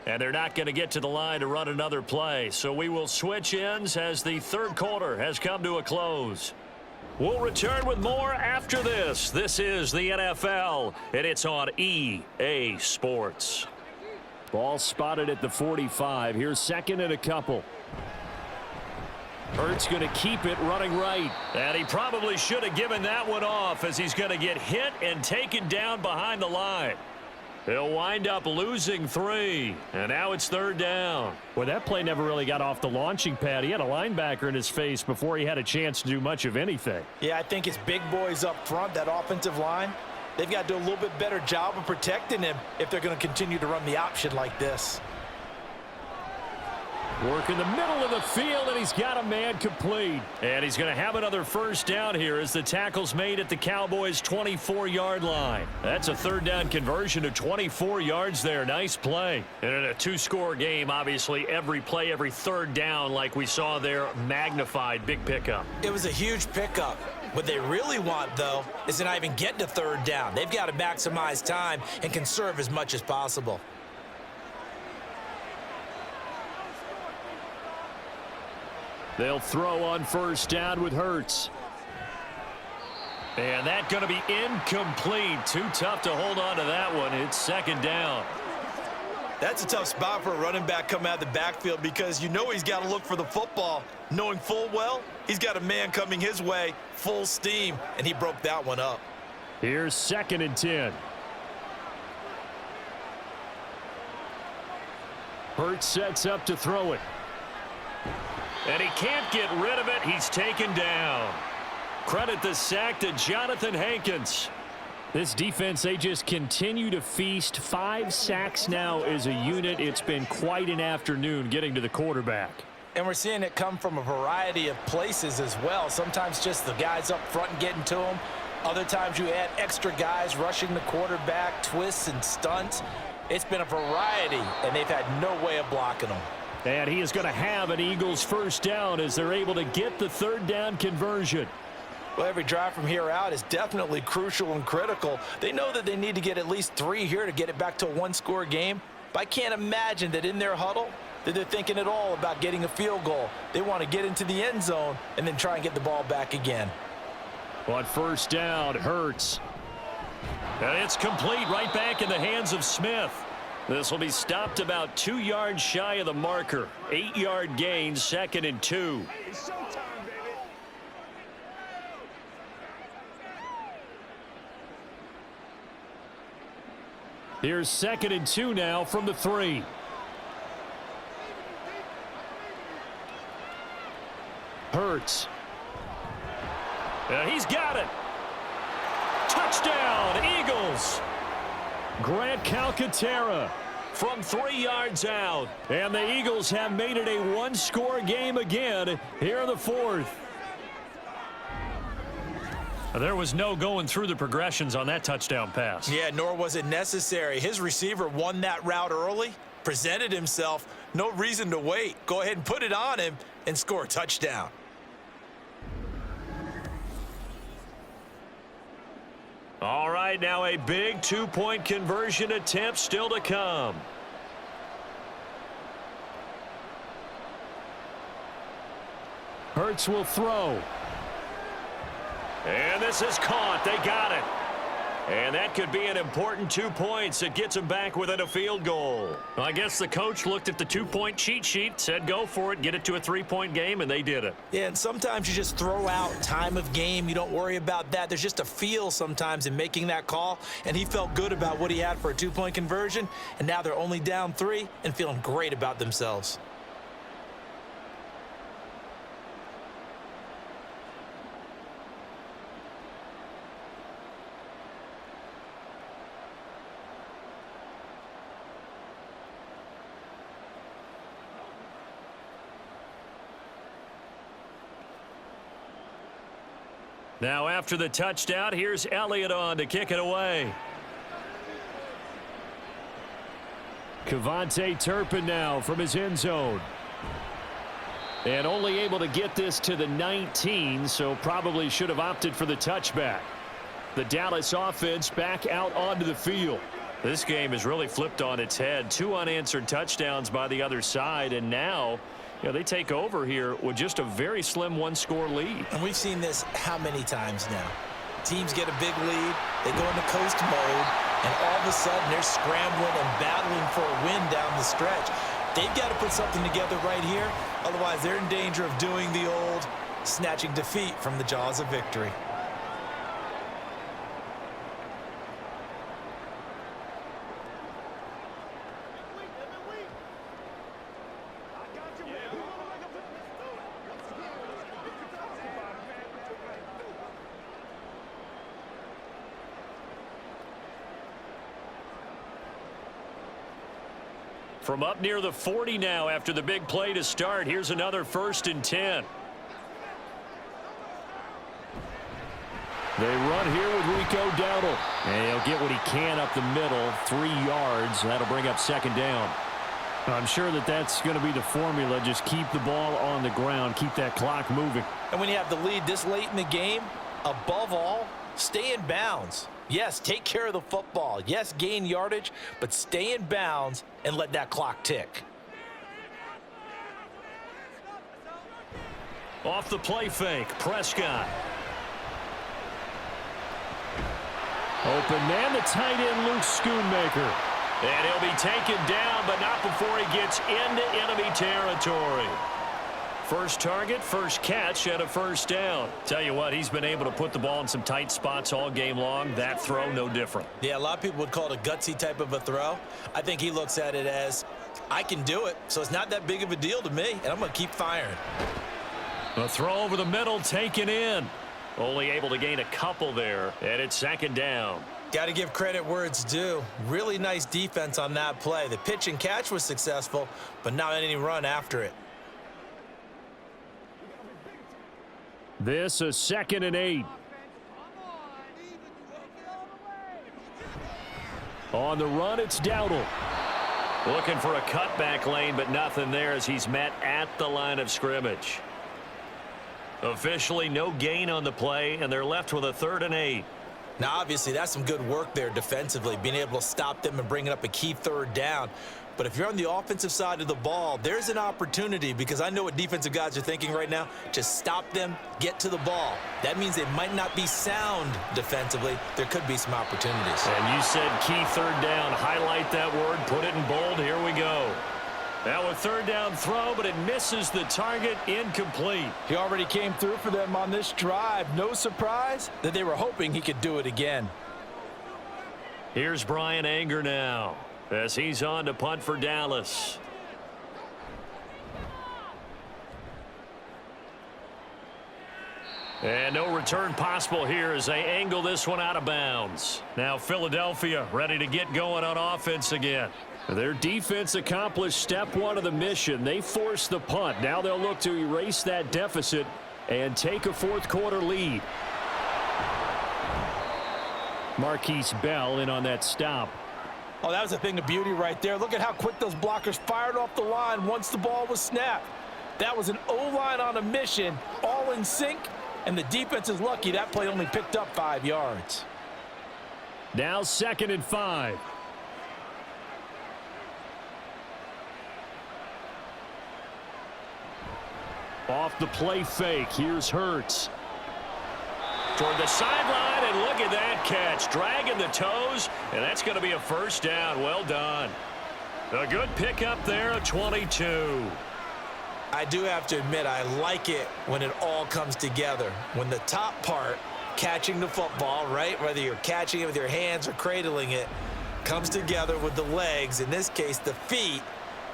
And they're not going to get to the line to run another play. So we will switch ends as the third quarter has come to a close. We'll return with more after this. This is the NFL, and it's on EA Sports. Ball spotted at the 45. Here's 2nd and a couple. Hurts going to keep it running right. And he probably should have given that one off as he's going to get hit and taken down behind the line. He'll wind up losing 3, and now it's 3rd down. Well, that play never really got off the launching pad. He had a linebacker in his face before he had a chance to do much of anything. Yeah, I think it's big boys up front, that offensive line. They've got to do a little bit better job of protecting him if they're going to continue to run the option like this. Work in the middle of the field, and he's got a man complete. And he's going to have another first down here as the tackle's made at the Cowboys' 24-yard line. That's a 3rd down conversion of 24 yards there. Nice play. And in a 2-score game, obviously, every play, every 3rd down, like we saw there, magnified. Big pickup. It was a huge pickup. What they really want, though, is to not even get to 3rd down. They've got to maximize time and conserve as much as possible. They'll throw on first down with Hurts. And that's going to be incomplete. Too tough to hold on to that one. It's 2nd down. That's a tough spot for a running back coming out of the backfield because you know he's got to look for the football, knowing full well he's got a man coming his way, full steam, and he broke that one up. Here's 2nd and 10. Hurts sets up to throw it. And he can't get rid of it. He's taken down. Credit the sack to Jonathan Hankins. This defense, they just continue to feast. 5 sacks now as a unit. It's been quite an afternoon getting to the quarterback. And we're seeing it come from a variety of places as well. Sometimes just the guys up front and getting to him. Other times you add extra guys rushing the quarterback, twists and stunts. It's been a variety, and they've had no way of blocking them. And he is going to have an Eagles first down as they're able to get the 3rd down conversion. Well, every drive from here out is definitely crucial and critical. They know that they need to get at least 3 here to get it back to a 1-score game. But I can't imagine that in their huddle that they're thinking at all about getting a field goal. They want to get into the end zone and then try and get the ball back again. On first down, Hurts. And it's complete right back in the hands of Smith. This will be stopped about 2 yards shy of the marker. 8-yard gain, 2nd and 2. It's showtime, baby. Here's 2nd and 2 now from the 3. Hurts. He's got it. Touchdown, Eagles. Grant Calcaterra from 3 yards out. And the Eagles have made it a 1-score game again here in the 4th. There was no going through the progressions on that touchdown pass. Yeah, nor was it necessary. His receiver won that route early, presented himself. No reason to wait. Go ahead and put it on him and score a touchdown. All right, now a big two-point conversion attempt still to come. Hurts will throw. And this is caught. They got it. And that could be an important 2 points. It gets them back within a field goal. Well, I guess the coach looked at the two-point cheat sheet, said go for it, get it to a three-point game, and they did it. Yeah, and sometimes you just throw out time of game. You don't worry about that. There's just a feel sometimes in making that call, and he felt good about what he had for a two-point conversion, and now they're only down 3 and feeling great about themselves. Now after the touchdown, here's Elliott on to kick it away. Cavante Turpin now from his end zone. And only able to get this to the 19, so probably should have opted for the touchback. The Dallas offense back out onto the field. This game has really flipped on its head. 2 unanswered touchdowns by the other side, and now they take over here with just a very slim one-score lead. And we've seen this how many times now? Teams get a big lead, they go into coast mode, and all of a sudden they're scrambling and battling for a win down the stretch. They've got to put something together right here, otherwise they're in danger of doing the old snatching defeat from the jaws of victory. From up near the 40 now after the big play to start. Here's another 1st and 10. They run here with Rico Dowdle. And he'll get what he can up the middle, 3 yards. That'll bring up 2nd down. I'm sure that's going to be the formula. Just keep the ball on the ground, keep that clock moving. And when you have the lead this late in the game, above all, stay in bounds. Yes, take care of the football. Yes, gain yardage, but stay in bounds and let that clock tick. Off the play fake, Prescott. Open man, the tight end, Luke Schoonmaker. And he'll be taken down, but not before he gets into enemy territory. First target, first catch, and a 1st down. Tell you what, he's been able to put the ball in some tight spots all game long. That throw, no different. Yeah, a lot of people would call it a gutsy type of a throw. I think he looks at it as, I can do it, so it's not that big of a deal to me, and I'm going to keep firing. A throw over the middle, taken in. Only able to gain a couple there, and it's 2nd down. Got to give credit where it's due. Really nice defense on that play. The pitch and catch was successful, but not any run after it. This a 2nd and 8. On the run, it's Dowdle. Looking for a cutback lane, but nothing there as he's met at the line of scrimmage. Officially no gain on the play, and they're left with a 3rd and 8. Now, obviously, that's some good work there defensively, being able to stop them and bringing up a key 3rd down. But if you're on the offensive side of the ball, there's an opportunity, because I know what defensive guys are thinking right now. Just stop them, get to the ball. That means they might not be sound defensively. There could be some opportunities. And you said key 3rd down. Highlight that word, put it in bold. Here we go. Now a 3rd down throw, but it misses the target, incomplete. He already came through for them on this drive. No surprise that they were hoping he could do it again. Here's Brian Anger now as he's on to punt for Dallas. And no return possible here as they angle this one out of bounds. Now Philadelphia ready to get going on offense again. Their defense accomplished step 1 of the mission. They forced the punt. Now they'll look to erase that deficit and take a 4th quarter lead. Marquise Bell in on that stop. Oh, that was a thing of beauty right there. Look at how quick those blockers fired off the line once the ball was snapped. That was an O-line on a mission, all in sync, and the defense is lucky that play only picked up 5 yards. Now 2nd and 5. Off the play fake, here's Hurts. Toward the sideline, and look at that catch. Dragging the toes, and that's going to be a first down. Well done. A good pickup there of 22. I do have to admit, I like it when it all comes together. When the top part, catching the football, right, whether you're catching it with your hands or cradling it, comes together with the legs, in this case the feet,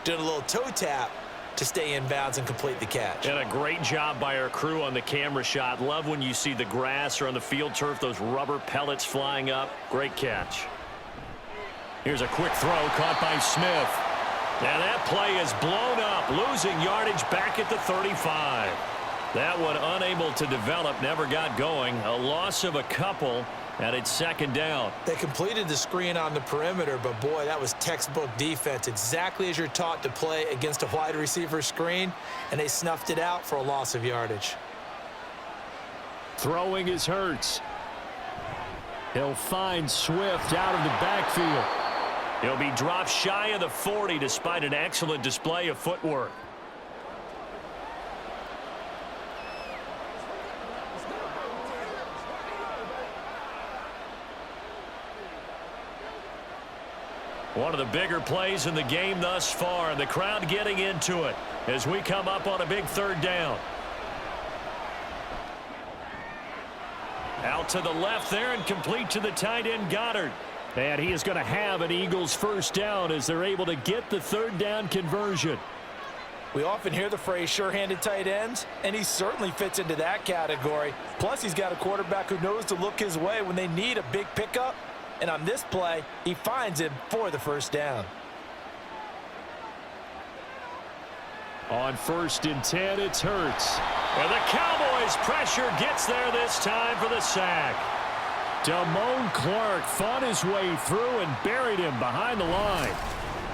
doing a little toe tap to stay in bounds and complete the catch. And a great job by our crew on the camera shot. Love when you see the grass or on the field turf, those rubber pellets flying up. Great catch. Here's a quick throw caught by Smith. Now that play is blown up, losing yardage back at the 35. That one unable to develop, never got going. A loss of a couple, and it's 2nd down. They completed the screen on the perimeter, but boy, that was textbook defense. Exactly as you're taught to play against a wide receiver screen, and they snuffed it out for a loss of yardage. Throwing is Hurts. He'll find Swift out of the backfield. He'll be dropped shy of the 40 despite an excellent display of footwork. One of the bigger plays in the game thus far, and the crowd getting into it as we come up on a big 3rd down. Out to the left there and complete to the tight end Goddard. And he is going to have an Eagles 1st down as they're able to get the 3rd down conversion. We often hear the phrase sure-handed tight ends, and he certainly fits into that category. Plus, he's got a quarterback who knows to look his way when they need a big pickup. And on this play, he finds him for the 1st down. On 1st and 10, it's Hurts. And the Cowboys pressure gets there this time for the sack. Damone Clark fought his way through and buried him behind the line.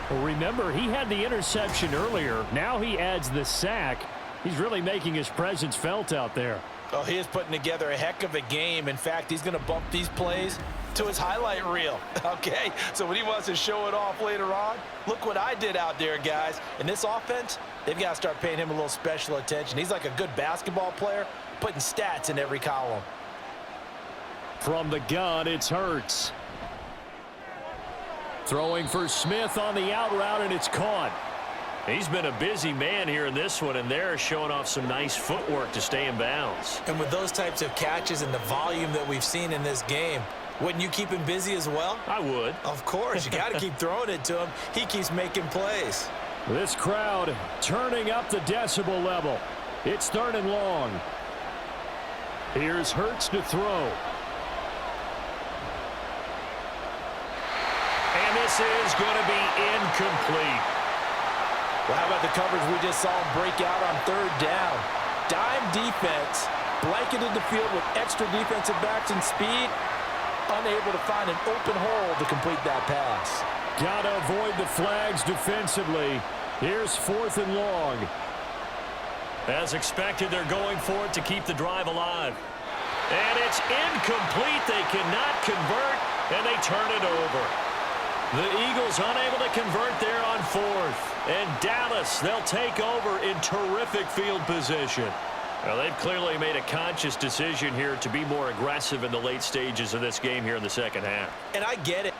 Well, remember, he had the interception earlier. Now he adds the sack. He's really making his presence felt out there. Oh, he is putting together a heck of a game. In fact, he's going to bump these plays to his highlight reel, okay? So when he wants to show it off later on, look what I did out there, guys. In this offense, they've got to start paying him a little special attention. He's like a good basketball player, putting stats in every column. From the gun, it's Hurts. Throwing for Smith on the out route, and it's caught. He's been a busy man here in this one, and they're showing off some nice footwork to stay in bounds. And with those types of catches and the volume that we've seen in this game, wouldn't you keep him busy as well? I would. Of course. You got to keep throwing it to him. He keeps making plays. This crowd turning up the decibel level. It's 3rd and long. Here's Hurts to throw. And this is going to be incomplete. Well, how about the coverage we just saw him break out on 3rd down? Dime defense, blanketed the field with extra defensive backs and speed, unable to find an open hole to complete that pass. Got to avoid the flags defensively. Here's 4th and long. As expected, they're going for it to keep the drive alive. And it's incomplete. They cannot convert, and they turn it over. The Eagles unable to convert there on 4th. And Dallas, they'll take over in terrific field position. Well, they've clearly made a conscious decision here to be more aggressive in the late stages of this game here in the 2nd half. And I get it.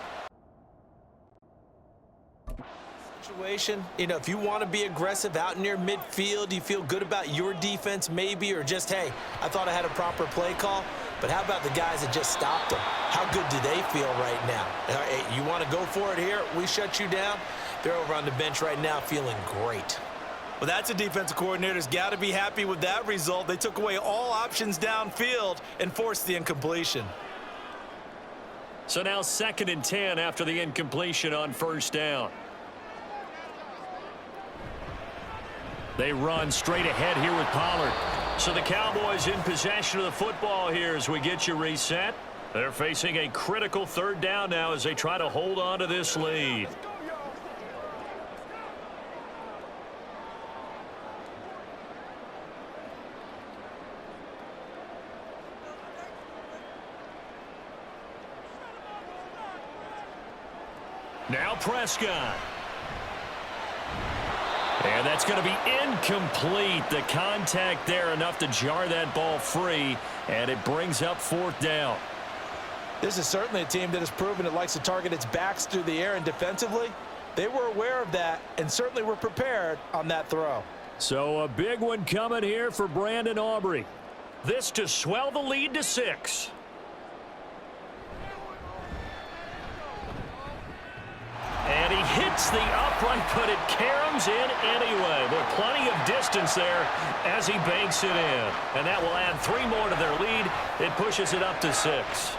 Situation, you know, if you want to be aggressive out near midfield, you feel good about your defense maybe, or just, hey, I thought I had a proper play call. But how about the guys that just stopped them? How good do they feel right now? Hey, you want to go for it here? We shut you down? They're over on the bench right now feeling great. Well, that's a defensive coordinator's got to be happy with that result. They took away all options downfield and forced the incompletion. So now 2nd and 10 after the incompletion on 1st down. They run straight ahead here with Pollard. So the Cowboys in possession of the football here as we get you reset. They're facing a critical third down now as they try to hold on to this lead. Now Prescott. And that's going to be incomplete. The contact there enough to jar that ball free, and it brings up fourth down. This is certainly a team that has proven it likes to target its backs through the air, and defensively, they were aware of that and certainly were prepared on that throw. So a big one coming here for Brandon Aubrey. This to swell the lead to 6. And he hits the upright, but it caroms in anyway. But plenty of distance there as he banks it in. And that will add 3 more to their lead. It pushes it up to 6.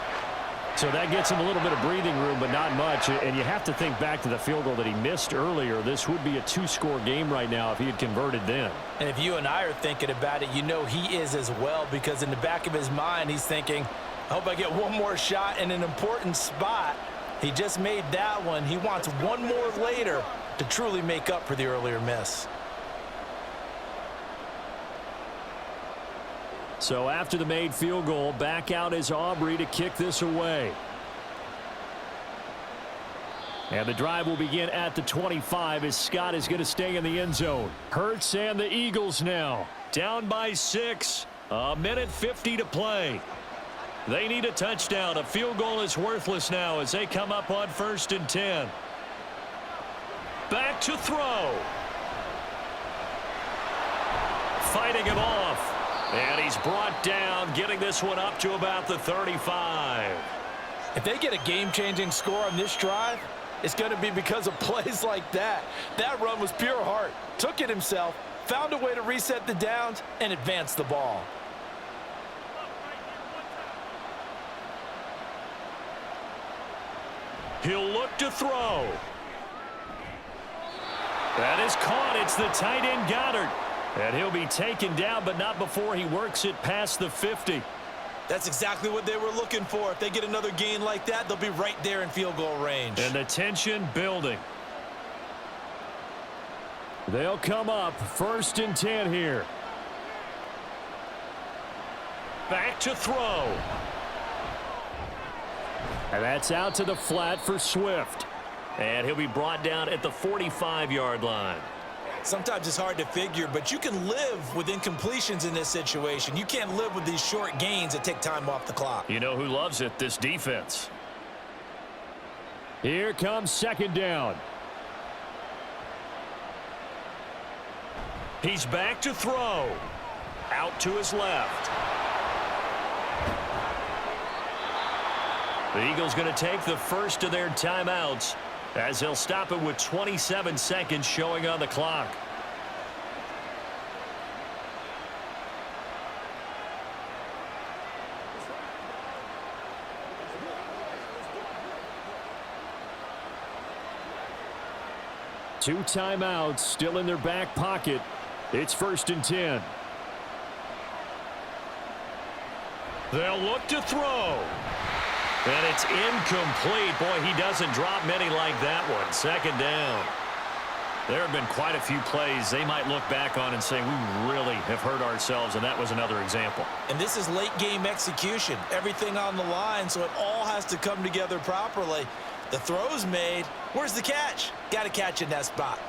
So that gets him a little bit of breathing room, but not much. And you have to think back to the field goal that he missed earlier. This would be a 2-score game right now if he had converted then. And if you and I are thinking about it, you know he is as well, because in the back of his mind, he's thinking, I hope I get one more shot in an important spot. He just made that one. He wants one more later to truly make up for the earlier miss. So after the made field goal, back out is Aubrey to kick this away. And the drive will begin at the 25 as Scott is going to stay in the end zone. Hurts and the Eagles now down by 6. A minute 50 to play. They need a touchdown. A field goal is worthless now as they come up on 1st and 10. Back to throw. Fighting him off. And he's brought down, getting this one up to about the 35. If they get a game-changing score on this drive, it's going to be because of plays like that. That run was pure heart. Took it himself, found a way to reset the downs, and advance the ball. He'll look to throw. That is caught. It's the tight end Goddard. And he'll be taken down, but not before he works it past the 50. That's exactly what they were looking for. If they get another gain like that, they'll be right there in field goal range. And the tension building. They'll come up 1st and 10 here. Back to throw. And that's out to the flat for Swift. And he'll be brought down at the 45-yard line. Sometimes it's hard to figure, but you can live with incompletions in this situation. You can't live with these short gains that take time off the clock. You know who loves it? This defense. Here comes 2nd down. He's back to throw. Out to his left. The Eagles going to take the first of their timeouts as they'll stop it with 27 seconds showing on the clock. Two timeouts still in their back pocket. It's 1st and 10. They'll look to throw. And it's incomplete. Boy, he doesn't drop many like that one. 2nd down. There have been quite a few plays they might look back on and say, we really have hurt ourselves, and that was another example. And this is late game execution. Everything on the line, so it all has to come together properly. The throw's made. Where's the catch? Got to catch in that spot.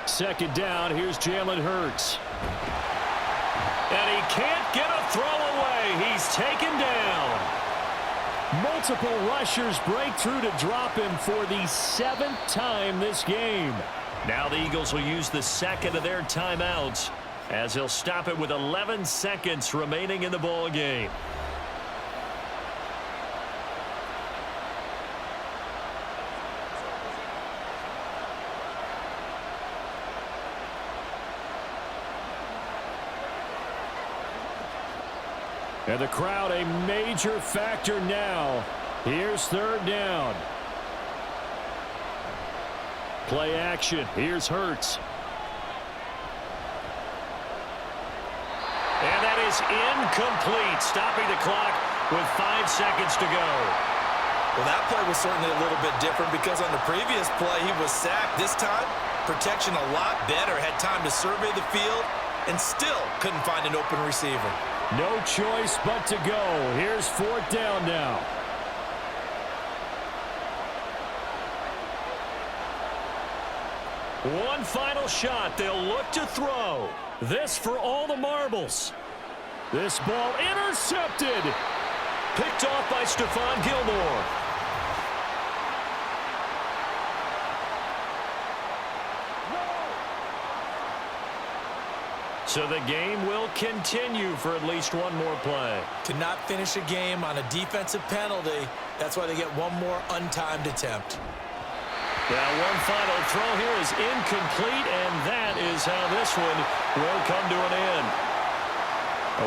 2nd down. Here's Jalen Hurts. And he can't get a throw away. He's taken down. Multiple rushers break through to drop him for the 7th time this game. Now the Eagles will use the 2nd of their timeouts as he'll stop it with 11 seconds remaining in the ball game. And the crowd a major factor now. Here's 3rd down. Play action. Here's Hurts. And that is incomplete, stopping the clock with 5 seconds to go. Well, that play was certainly a little bit different because on the previous play, he was sacked. This time, protection a lot better. Had time to survey the field and still couldn't find an open receiver. No choice but to go. Here's 4th down now. One final shot. They'll look to throw. This for all the marbles. This ball intercepted. Picked off by Stephon Gilmore. So the game will continue for at least one more play. To not finish a game on a defensive penalty, that's why they get one more untimed attempt. Now one final throw here is incomplete, and that is how this one will come to an end.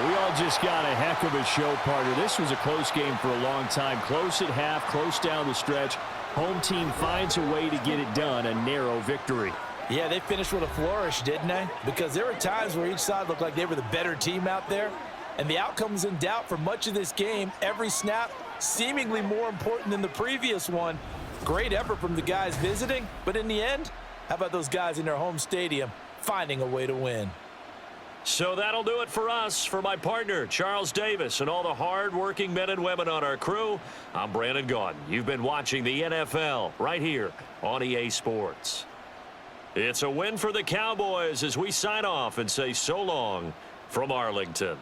We all just got a heck of a show, partner. This was a close game for a long time. Close at half, close down the stretch. Home team finds a way to get it done, a narrow victory. Yeah, they finished with a flourish, didn't they? Because there were times where each side looked like they were the better team out there. And the outcome was in doubt for much of this game. Every snap seemingly more important than the previous one. Great effort from the guys visiting. But in the end, how about those guys in their home stadium finding a way to win? So that'll do it for us. For my partner, Charles Davis, and all the hard-working men and women on our crew, I'm Brandon Gaudin. You've been watching the NFL right here on EA Sports. It's a win for the Cowboys as we sign off and say so long from Arlington.